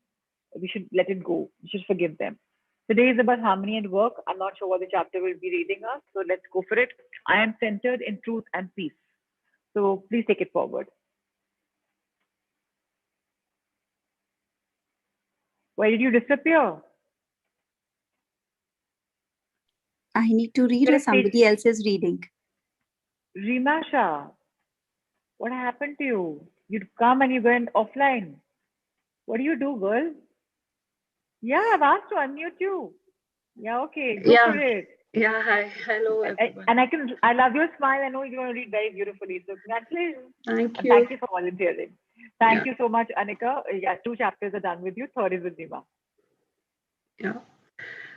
We should let it go. We should forgive them. Today is about harmony at work. I'm not sure what the chapter will be reading us, so let's go for it. I am centered in truth and peace. So please take it forward. Why did you disappear? I need to read You're or a stage. somebody else is reading. Rimasha, what happened to you? You'd come and you went offline. What do you do, girl? Yeah, I've asked to unmute you. Yeah, okay, go for Yeah, it. yeah. Hi, hello everyone. And I love your smile. I know you're going to read very beautifully. So congratulations. Thank And you. thank you for volunteering. Yeah, Thank you so much, Anika. Yeah, 2 chapters are done with you. Third is with Nima. yeah.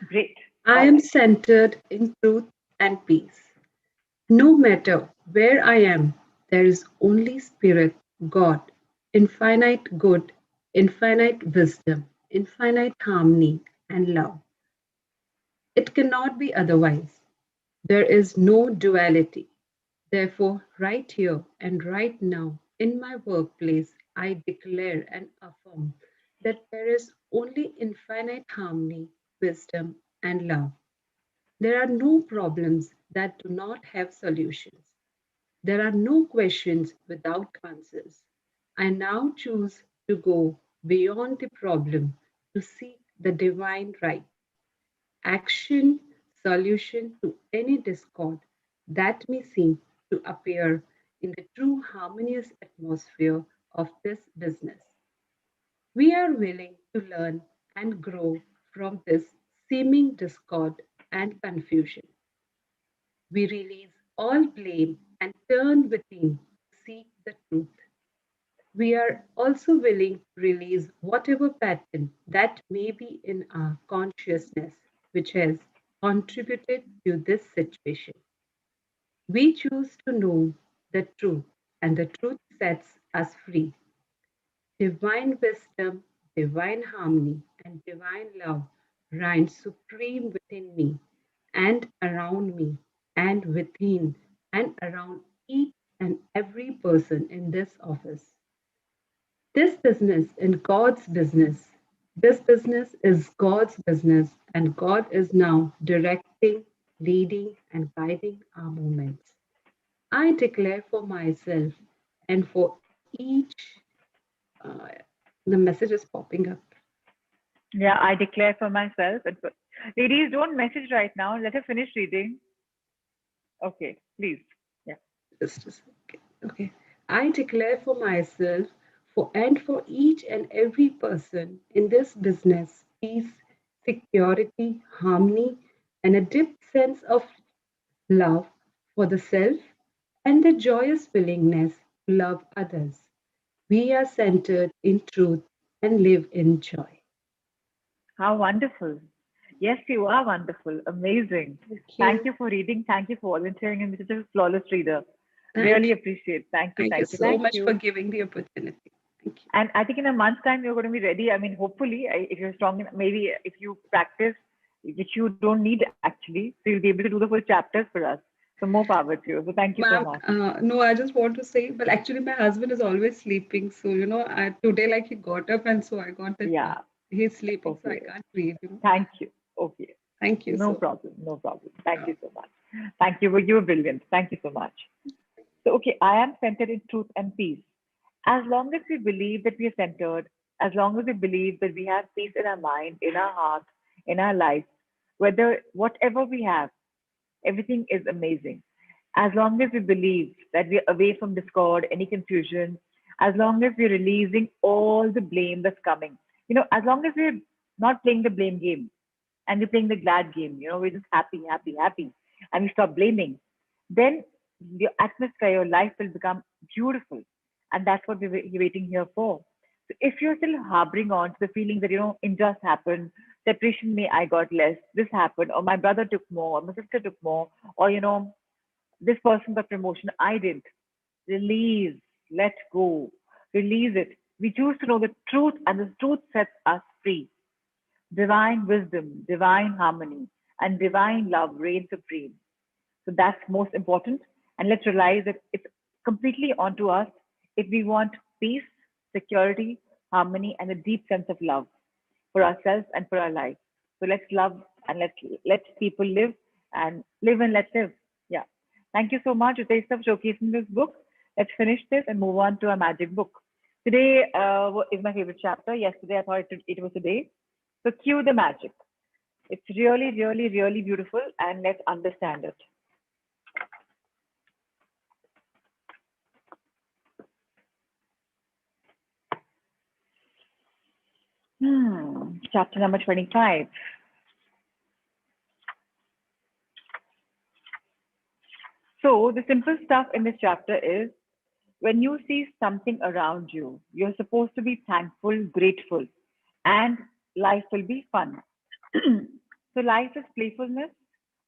Great. I All am right. centered in truth and peace. No matter where I am, there is only Spirit, God, infinite good, infinite wisdom, infinite harmony and love. It cannot be otherwise. There is no duality. Therefore, right here and right now in my workplace, I declare and affirm that there is only infinite harmony, wisdom, and love. There are no problems that do not have solutions. There are no questions without answers. I now choose to go beyond the problem to seek the divine right, action, solution to any discord that may seem to appear in the true harmonious atmosphere of this business. We are willing to learn and grow from this seeming discord and confusion. We release all blame and turn within to seek the truth. We are also willing to release whatever pattern that may be in our consciousness which has contributed to this situation. We choose to know the truth, and the truth sets us free. Divine wisdom, divine harmony, and divine love reign supreme within me and around me and within and around each and every person in this office. This business is God's business. This business is God's business, and God is now directing, leading, and guiding our movements. I declare for myself and for each, uh, the message is popping up. Yeah, I declare for myself. Ladies, don't message right now. Let her finish reading. Okay, please. Yeah. Just a second. Okay. I declare for myself and for each and every person in this business peace, security, harmony, and a deep sense of love for the self and the joyous willingness to love others. We are centered in truth and live in joy. How wonderful. Yes, you are wonderful. Amazing. Thank Thank you. you for reading. Thank you for volunteering and such a flawless reader. Thank Really you. appreciate. Thank you. Thank you Thank you. so Thank much for you. giving the opportunity. Thank you. Thank you. And I think in a month's time, you're going to be ready. I mean, hopefully, if you're strong, maybe if you practice, which you don't need actually, so you'll be able to do the full chapters for us. So more power to you. So thank you so Ma'am, much. no, I just want to say, but actually my husband is always sleeping. So, today like he got up and so I got that Yeah. he's sleeping, so I Okay. can't read. Thank you. Okay. Thank you No so problem. No problem. Thank much. you so much. Thank you. You were brilliant. Thank you so much. So, okay, I am centered in truth and peace. As long as we believe that we are centered, as long as we believe that we have peace in our mind, in our heart, in our life, whether whatever we have, everything is amazing. As long as we believe that we're away from discord, any confusion, as long as we're releasing all the blame that's coming, as long as we're not playing the blame game and we're playing the glad game, we're just happy, happy, happy, and we stop blaming, then your atmosphere, your life will become beautiful. And that's what we're waiting here for. So if you're still harboring on to the feeling that, injustice happened, separation may I got less, this happened, or my brother took more, or my sister took more, or, this person got promotion, I didn't. Release, let go, release it. We choose to know the truth, and the truth sets us free. Divine wisdom, divine harmony, and divine love reign supreme. So that's most important. And let's realize that it's completely onto us if we want peace, security, harmony, and a deep sense of love for ourselves and for our life. So let's love and let's let people live and let live. Yeah. Thank you so much, Ritesh, for showcasing this book. Let's finish this and move on to our magic book. Today is my favorite chapter. Yesterday, I thought it was today. So cue the magic. It's really, really, really beautiful, and let's understand it. Chapter number 25. So, the simple stuff in this chapter is when you see something around you, you're supposed to be thankful, grateful, and life will be fun. So, life is playfulness.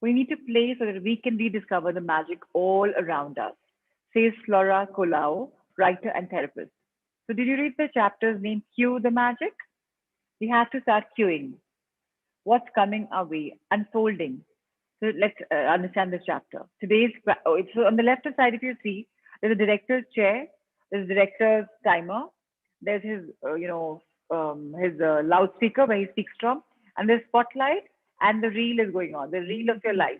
We need to play so that we can rediscover the magic all around us, says Flora Colau, writer and therapist. So, did you read the chapter's name, Cue the Magic? We have to start cueing what's coming our way, unfolding. So let's understand this chapter. So on the left side, if you see, there's a director's chair, there's a director's timer, there's his loudspeaker where he speaks from, and there's spotlight, and the reel is going on, the reel of your life.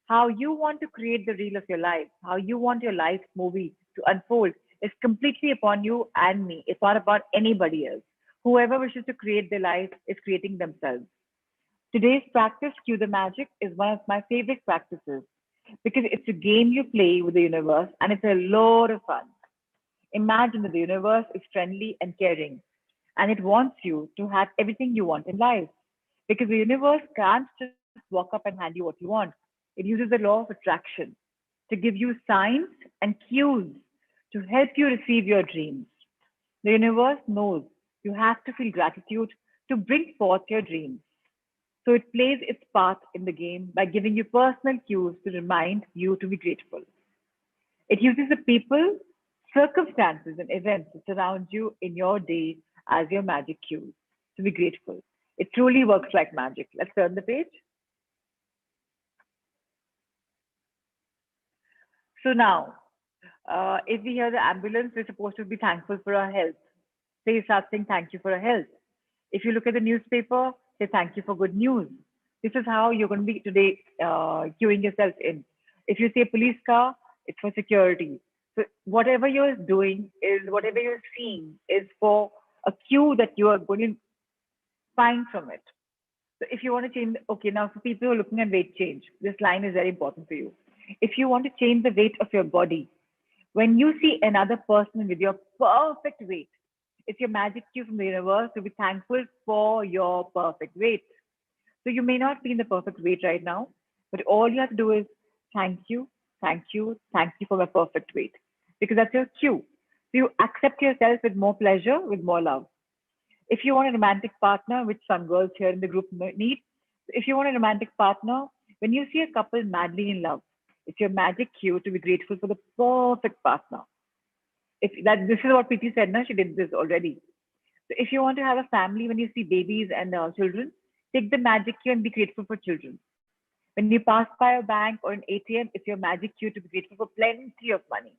How you want to create the reel of your life, how you want your life movie to unfold is completely upon you and me. It's not about anybody else. Whoever wishes to create their life is creating themselves. Today's practice, Cue the Magic, is one of my favorite practices because it's a game you play with the universe and it's a lot of fun. Imagine that the universe is friendly and caring and it wants you to have everything you want in life because the universe can't just walk up and hand you what you want. It uses the law of attraction to give you signs and cues to help you receive your dreams. The universe knows you have to feel gratitude to bring forth your dreams. So it plays its part in the game by giving you personal cues to remind you to be grateful. It uses the people, circumstances, and events that surround you in your day as your magic cues to be grateful. It truly works like magic. Let's turn the page. So now, if we hear the ambulance, we're supposed to be thankful for our health. Say start saying thank you for our health. If you look at the newspaper, say thank you for good news. This is how you're going to be today queuing yourself in. If you say police car, it's for security. So whatever you're doing is whatever you're seeing is for a cue that you are going to find from it. So if you want to change, okay, now for people who are looking at weight change, this line is very important for you. If you want to change the weight of your body, when you see another person with your perfect weight, it's your magic cue from the universe to be thankful for your perfect weight. So you may not be in the perfect weight right now, but all you have to do is thank you, thank you, thank you for my perfect weight. Because that's your cue. So you accept yourself with more pleasure, with more love. If you want a romantic partner, which some girls here in the group need, if you want a romantic partner, when you see a couple madly in love, it's your magic cue to be grateful for the perfect partner. If that this is what Preeti said, no, she did this already. So if you want to have a family, when you see babies and children, take the magic cue and be grateful for children. When you pass by a bank or an ATM, it's your magic cue to be grateful for plenty of money.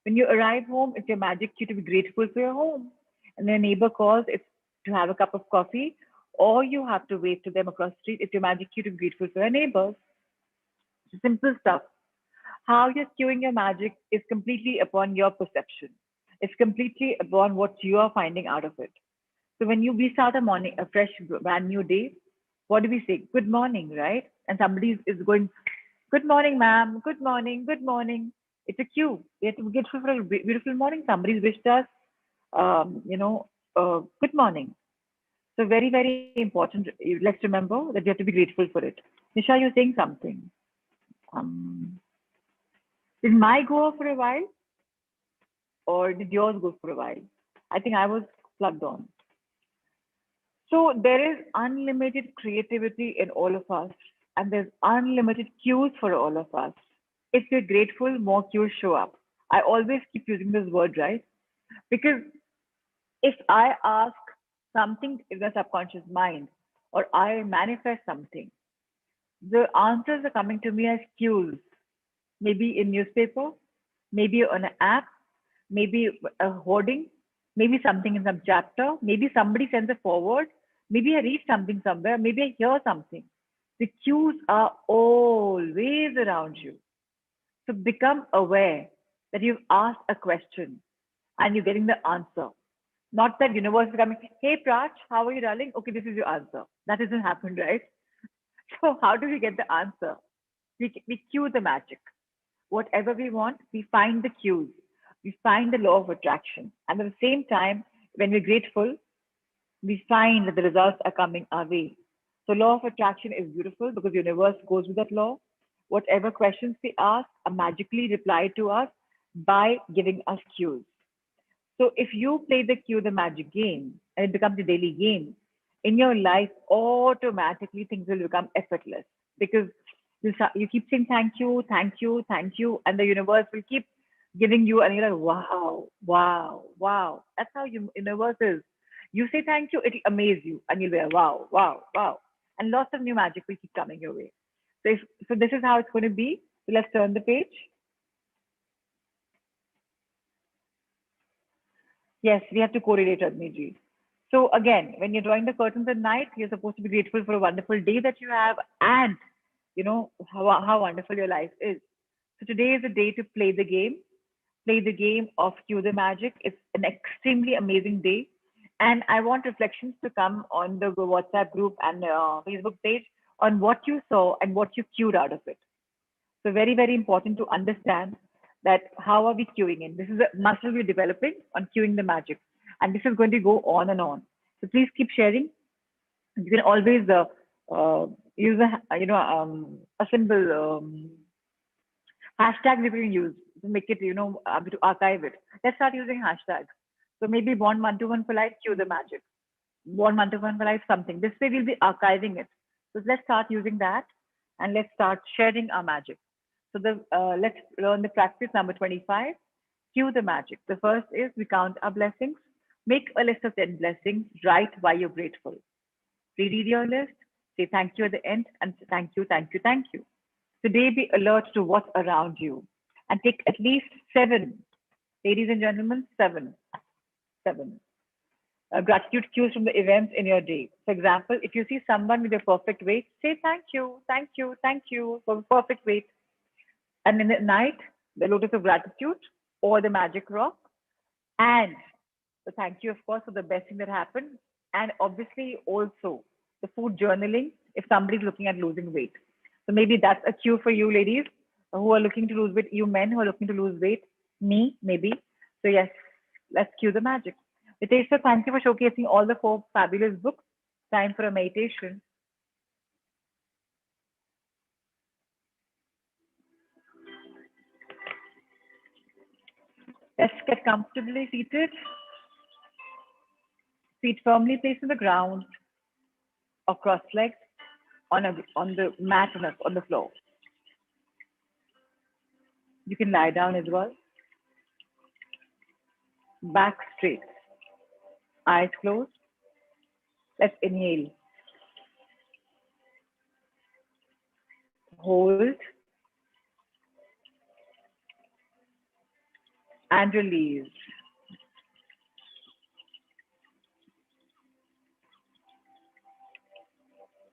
When you arrive home, it's your magic cue to be grateful for your home. And when a neighbor calls, it's to have a cup of coffee, or you have to wave to them across the street. It's your magic cue to be grateful for your neighbors. Simple stuff. How you're skewing your magic is completely upon your perception. It's completely upon what you are finding out of it. So when we start a morning, a fresh, brand new day, what do we say? Good morning, right? And somebody is going, good morning, ma'am. Good morning. Good morning. It's a cue. We have to be grateful for a beautiful morning. Somebody's wished us, good morning. So very, very important. Let's remember that we have to be grateful for it. Nisha, you're saying something. Um, did my go off for a while, or did yours go for a while? I think I was plugged on. So there is unlimited creativity in all of us, and there's unlimited cues for all of us. If we're grateful, more cues show up. I always keep using this word, right? Because if I ask something in the subconscious mind, or I manifest something, the answers are coming to me as cues, maybe in newspaper, maybe on an app, maybe a hoarding, maybe something in some chapter, maybe somebody sends a forward, maybe I read something somewhere, maybe I hear something. The cues are always around you. So become aware that you've asked a question and you're getting the answer. Not that universe is coming, hey Prach, how are you darling? Okay, this is your answer. That doesn't happen, right? So how do we get the answer? We cue the magic. Whatever we want, we find the cues. We find the law of attraction. And at the same time, when we're grateful, we find that the results are coming our way. So law of attraction is beautiful because the universe goes with that law. Whatever questions we ask are magically replied to us by giving us cues. So if you play the cue the magic game and it becomes a daily game, in your life, automatically things will become effortless because you keep saying thank you, thank you, thank you, and the universe will keep giving you, and you're like, wow, wow, wow. That's how universe is. You say thank you, it'll amaze you, and you'll be like, wow, wow, wow, and lots of new magic will keep coming your way. So this is how it's going to be. So let's turn the page. Yes, we have to correlate, Radmiji. So again, when you're drawing the curtains at night, you're supposed to be grateful for a wonderful day that you have, and you know how wonderful your life is. So today is a day to play the game of Cue the Magic. It's an extremely amazing day. And I want reflections to come on the WhatsApp group and Facebook page on what you saw and what you cued out of it. So very, very important to understand that how are we queuing in. This is a muscle we're developing on cueing the magic. And this is going to go on and on. So please keep sharing. You can always use a symbol hashtags you can use to make it, to archive it. Let's start using hashtags. So maybe Bond 121 for life, cue the magic. Bond 121 for life, something. This way we'll be archiving it. So let's start using that and let's start sharing our magic. So let's learn the practice number 25. Cue the magic. The first is we count our blessings. Make a list of 10 blessings. Write why you're grateful. Reread your list. Say thank you at the end and thank you, thank you, thank you. Today, be alert to what's around you and take at least 7, ladies and gentlemen, 7 gratitude cues from the events in your day. For example, if you see someone with a perfect weight, say thank you, thank you, thank you for perfect weight. And in the night, the lotus of gratitude or the magic rock. And the thank you, of course, for the best thing that happened. And obviously also the food journaling if somebody's looking at losing weight. So maybe that's a cue for you ladies who are looking to lose weight, you men who are looking to lose weight, me maybe. So yes, let's cue the magic. Nitesh, thank you for showcasing all the 4 fabulous books. Time for a meditation. Let's get comfortably seated. Feet firmly placed on the ground or cross-legged on the mat on the floor. You can lie down as well. back straight, eyes closed. Let's inhale, hold, and release.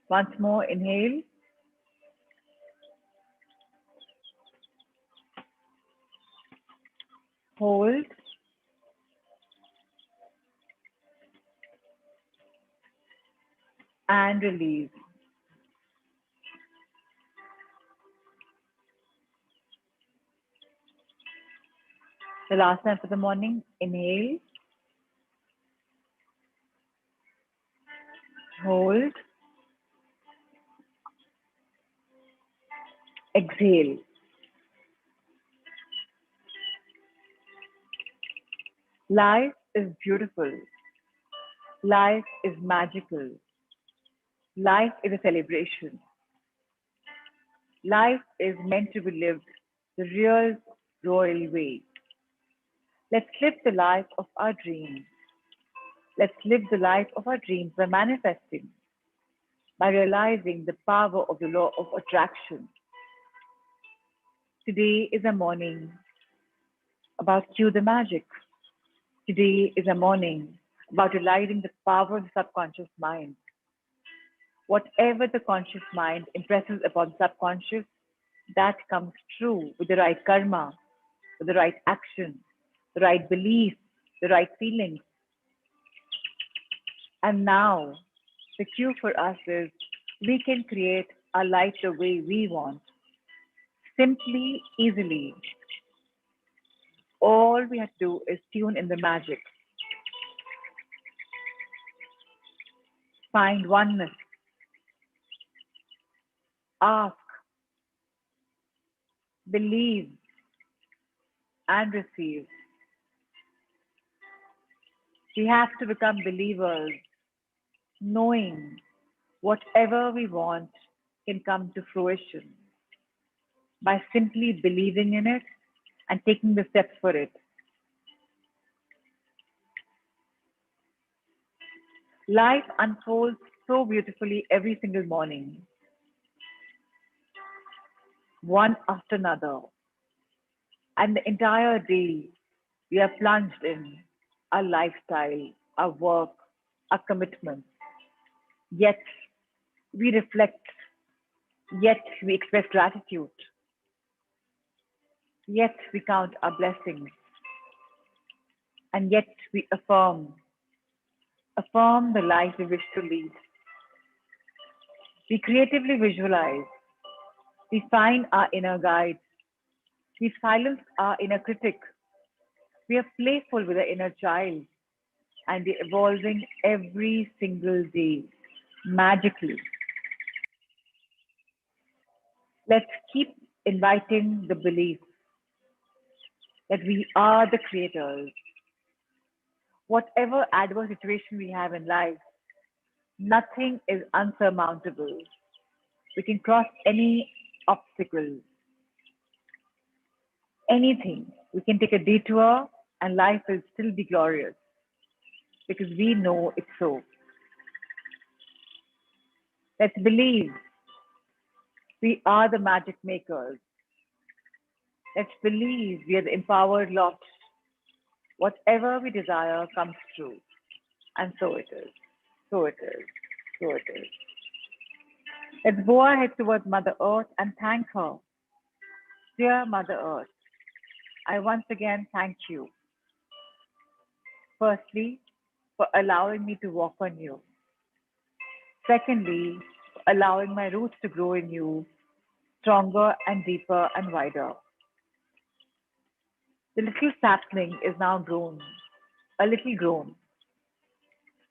Once more, inhale, hold, and release. The last time for the morning, inhale, hold, exhale. Life is beautiful. Life is magical. Life is a celebration. Life is meant to be lived the real royal way. Let's live the life of our dreams. Let's live the life of our dreams by manifesting, by realizing the power of the law of attraction. Today is a morning about cue the magic. Today is a morning about realizing the power of the subconscious mind. Whatever the conscious mind impresses upon the subconscious, that comes true with the right karma, with the right action, the right belief, the right feelings. And now, the cue for us is we can create our life the way we want, simply, easily. All we have to do is tune in the magic, find oneness, ask, believe, and receive. We have to become believers, knowing whatever we want can come to fruition by simply believing in it and taking the steps for it. Life unfolds so beautifully every single morning, one after another, and the entire day we are plunged in our lifestyle, our work, our commitments. Yet we reflect, yet we express gratitude, yet we count our blessings, and yet we affirm the life we wish to lead. We creatively visualize, we find our inner guide, we silence our inner critic, we are playful with the inner child, and we're evolving every single day magically. Let's keep inviting the belief that we are the creators. Whatever adverse situation we have in life, nothing is unsurmountable. We can cross any obstacle, anything. We can take a detour and life will still be glorious because we know it's so. Let's believe we are the magic makers. Let's believe we are the empowered lot. Whatever we desire comes true. And so it is. So it is. So it is. Let's bow our head towards Mother Earth and thank her. Dear Mother Earth, I once again thank you. Firstly, for allowing me to walk on you. Secondly, for allowing my roots to grow in you, stronger and deeper and wider. The little sapling is now grown, a little grown.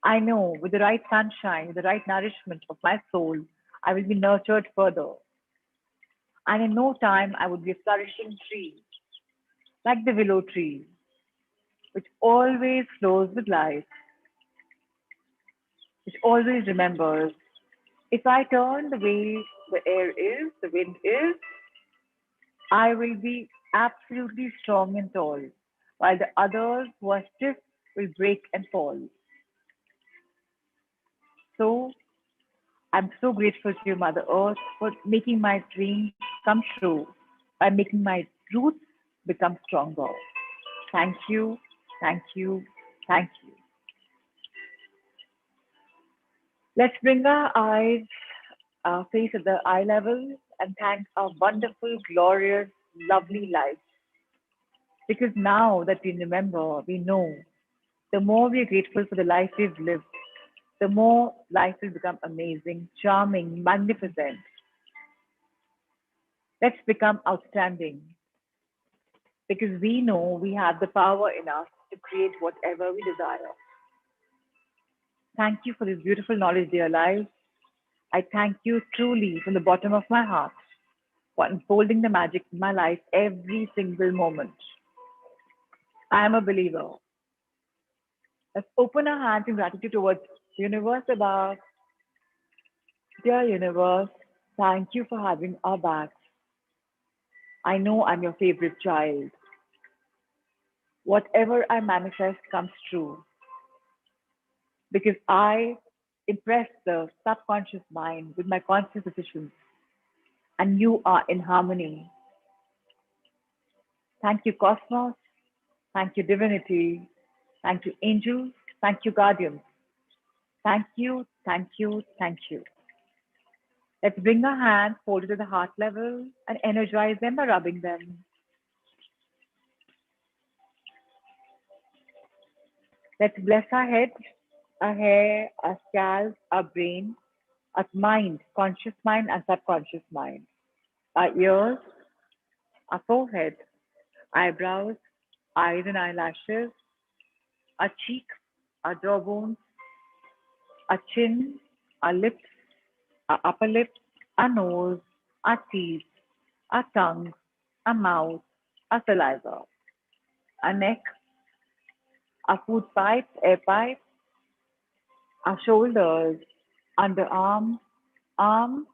I know with the right sunshine, with the right nourishment of my soul, I will be nurtured further. And in no time, I would be a flourishing tree, like the willow tree, which always flows with life, which always remembers if I turn the way the air is, the wind is, I will be absolutely strong and tall. while the others who are stiff will break and fall. So I'm so grateful to you, Mother Earth, for making my dreams come true by making my roots become stronger. Thank you, thank you, thank you. Let's bring our face at the eye level and thank our wonderful, glorious, lovely life. Because now that we remember, we know the more we are grateful for the life we've lived, the more life will become amazing, charming, magnificent. Let's become outstanding because we know we have the power in us to create whatever we desire. Thank you for this beautiful knowledge, dear lives. I thank you truly from the bottom of my heart for unfolding the magic in my life every single moment. I am a believer. Let's open our hands in gratitude towards the universe above. Dear universe, thank you for having our backs. I know I'm your favorite child. Whatever I manifest comes true because I impress the subconscious mind with my conscious decisions and you are in harmony. Thank you, Cosmos. Thank you, Divinity. Thank you, Angels. Thank you, Guardians. Thank you, thank you, thank you. Let's bring our hands folded to the heart level and energize them by rubbing them. Let's bless our head, our hair, our scalp, our brain, our mind, conscious mind and subconscious mind, our ears, our forehead, eyebrows, eyes and eyelashes, our cheek, our jawbones, our chin, our lips, our upper lip, our nose, our teeth, our tongue, our mouth, our saliva, our neck, our food pipe, air pipe, our shoulders, underarm, arm,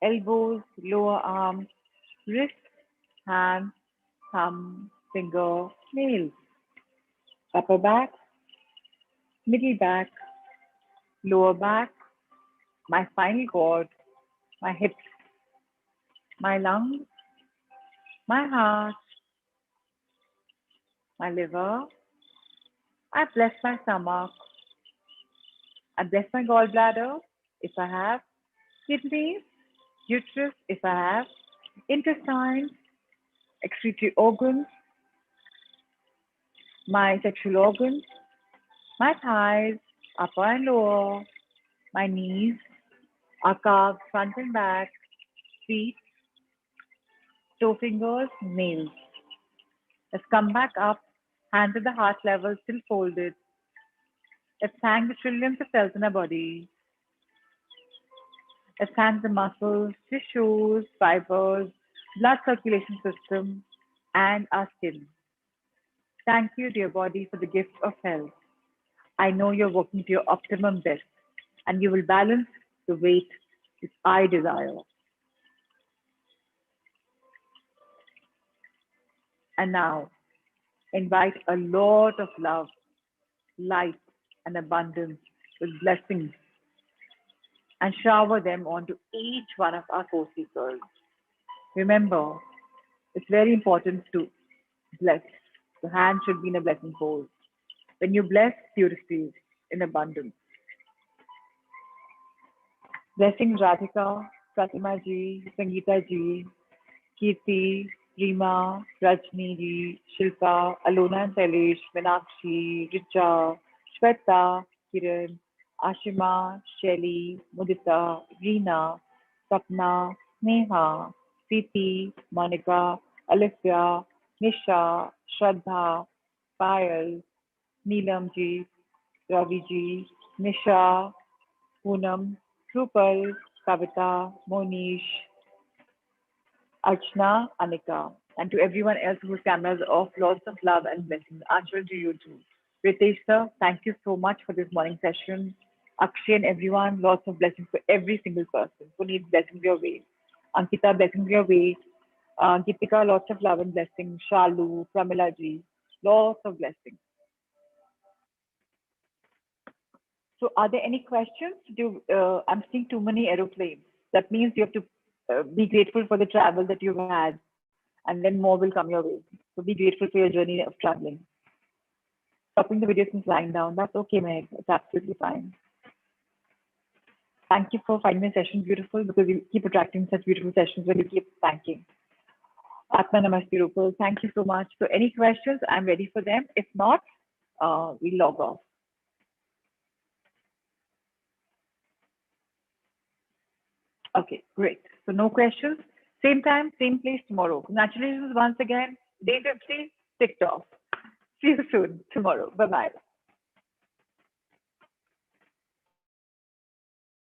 elbows, lower arm, wrist, hand, thumb, finger, nails, upper back, middle back, lower back, my spinal cord, my hips, my lungs, my heart, my liver. I bless my stomach. I bless my gallbladder if I have, kidneys, uterus if I have, intestines, excretory organs, my sexual organs, my thighs, upper and lower, my knees, our calves, front and back, feet, toe fingers, nails. Let's come back up, hands at the heart level, still folded. Let's thank the trillions of cells in our body. Let's thank the muscles, tissues, fibers, blood circulation system, and our skin. Thank you, dear body, for the gift of health. I know you're working to your optimum best, and you will balance the weight which I desire. And now, invite a lot of love, light, and abundance with blessings and shower them onto each one of our co-seekers. Remember, it's very important to bless. The hand should be in a blessing pose. When you bless, you receive in abundance. Blessings Radhika, Pratima ji, Sangeeta ji, Kirti, Rima, Rajni ji, Shilpa, Alona and Sailesh, Meenakshi, Richa, Shweta, Kiran, Ashima, Shelly, Mudita, Reena, Sapna, Neha, Preeti, Monica, Alifia, Nisha, Shraddha, Payal, Neelam ji, Ravi ji, Nisha, Poonam, Rupal, Kavita, Monish, Archana, Anika, and to everyone else whose cameras are off, lots of love and blessings. Anshul, to you too. Ritesh sir, thank you so much for this morning session. Akshay and everyone, lots of blessings for every single person who needs blessings your way. Ankita, blessings your way. Geetika, lots of love and blessings. Shalu, Pramila ji, Lots of blessings. So are there any questions? I'm seeing too many aeroplanes. That means you have to be grateful for the travel that you've had, and then more will come your way. So be grateful for your journey of traveling. Stopping the video since lying down. That's okay, Meg. It's absolutely fine. Thank you for finding the session beautiful, because you keep attracting such beautiful sessions when you keep thanking. Atma Namaste Rupal. Thank you so much. So any questions? I'm ready for them. If not, we log off. Okay, great. So no questions. Same time, same place tomorrow. Congratulations once again. Day 50 ticked off. See you soon tomorrow. Bye-bye.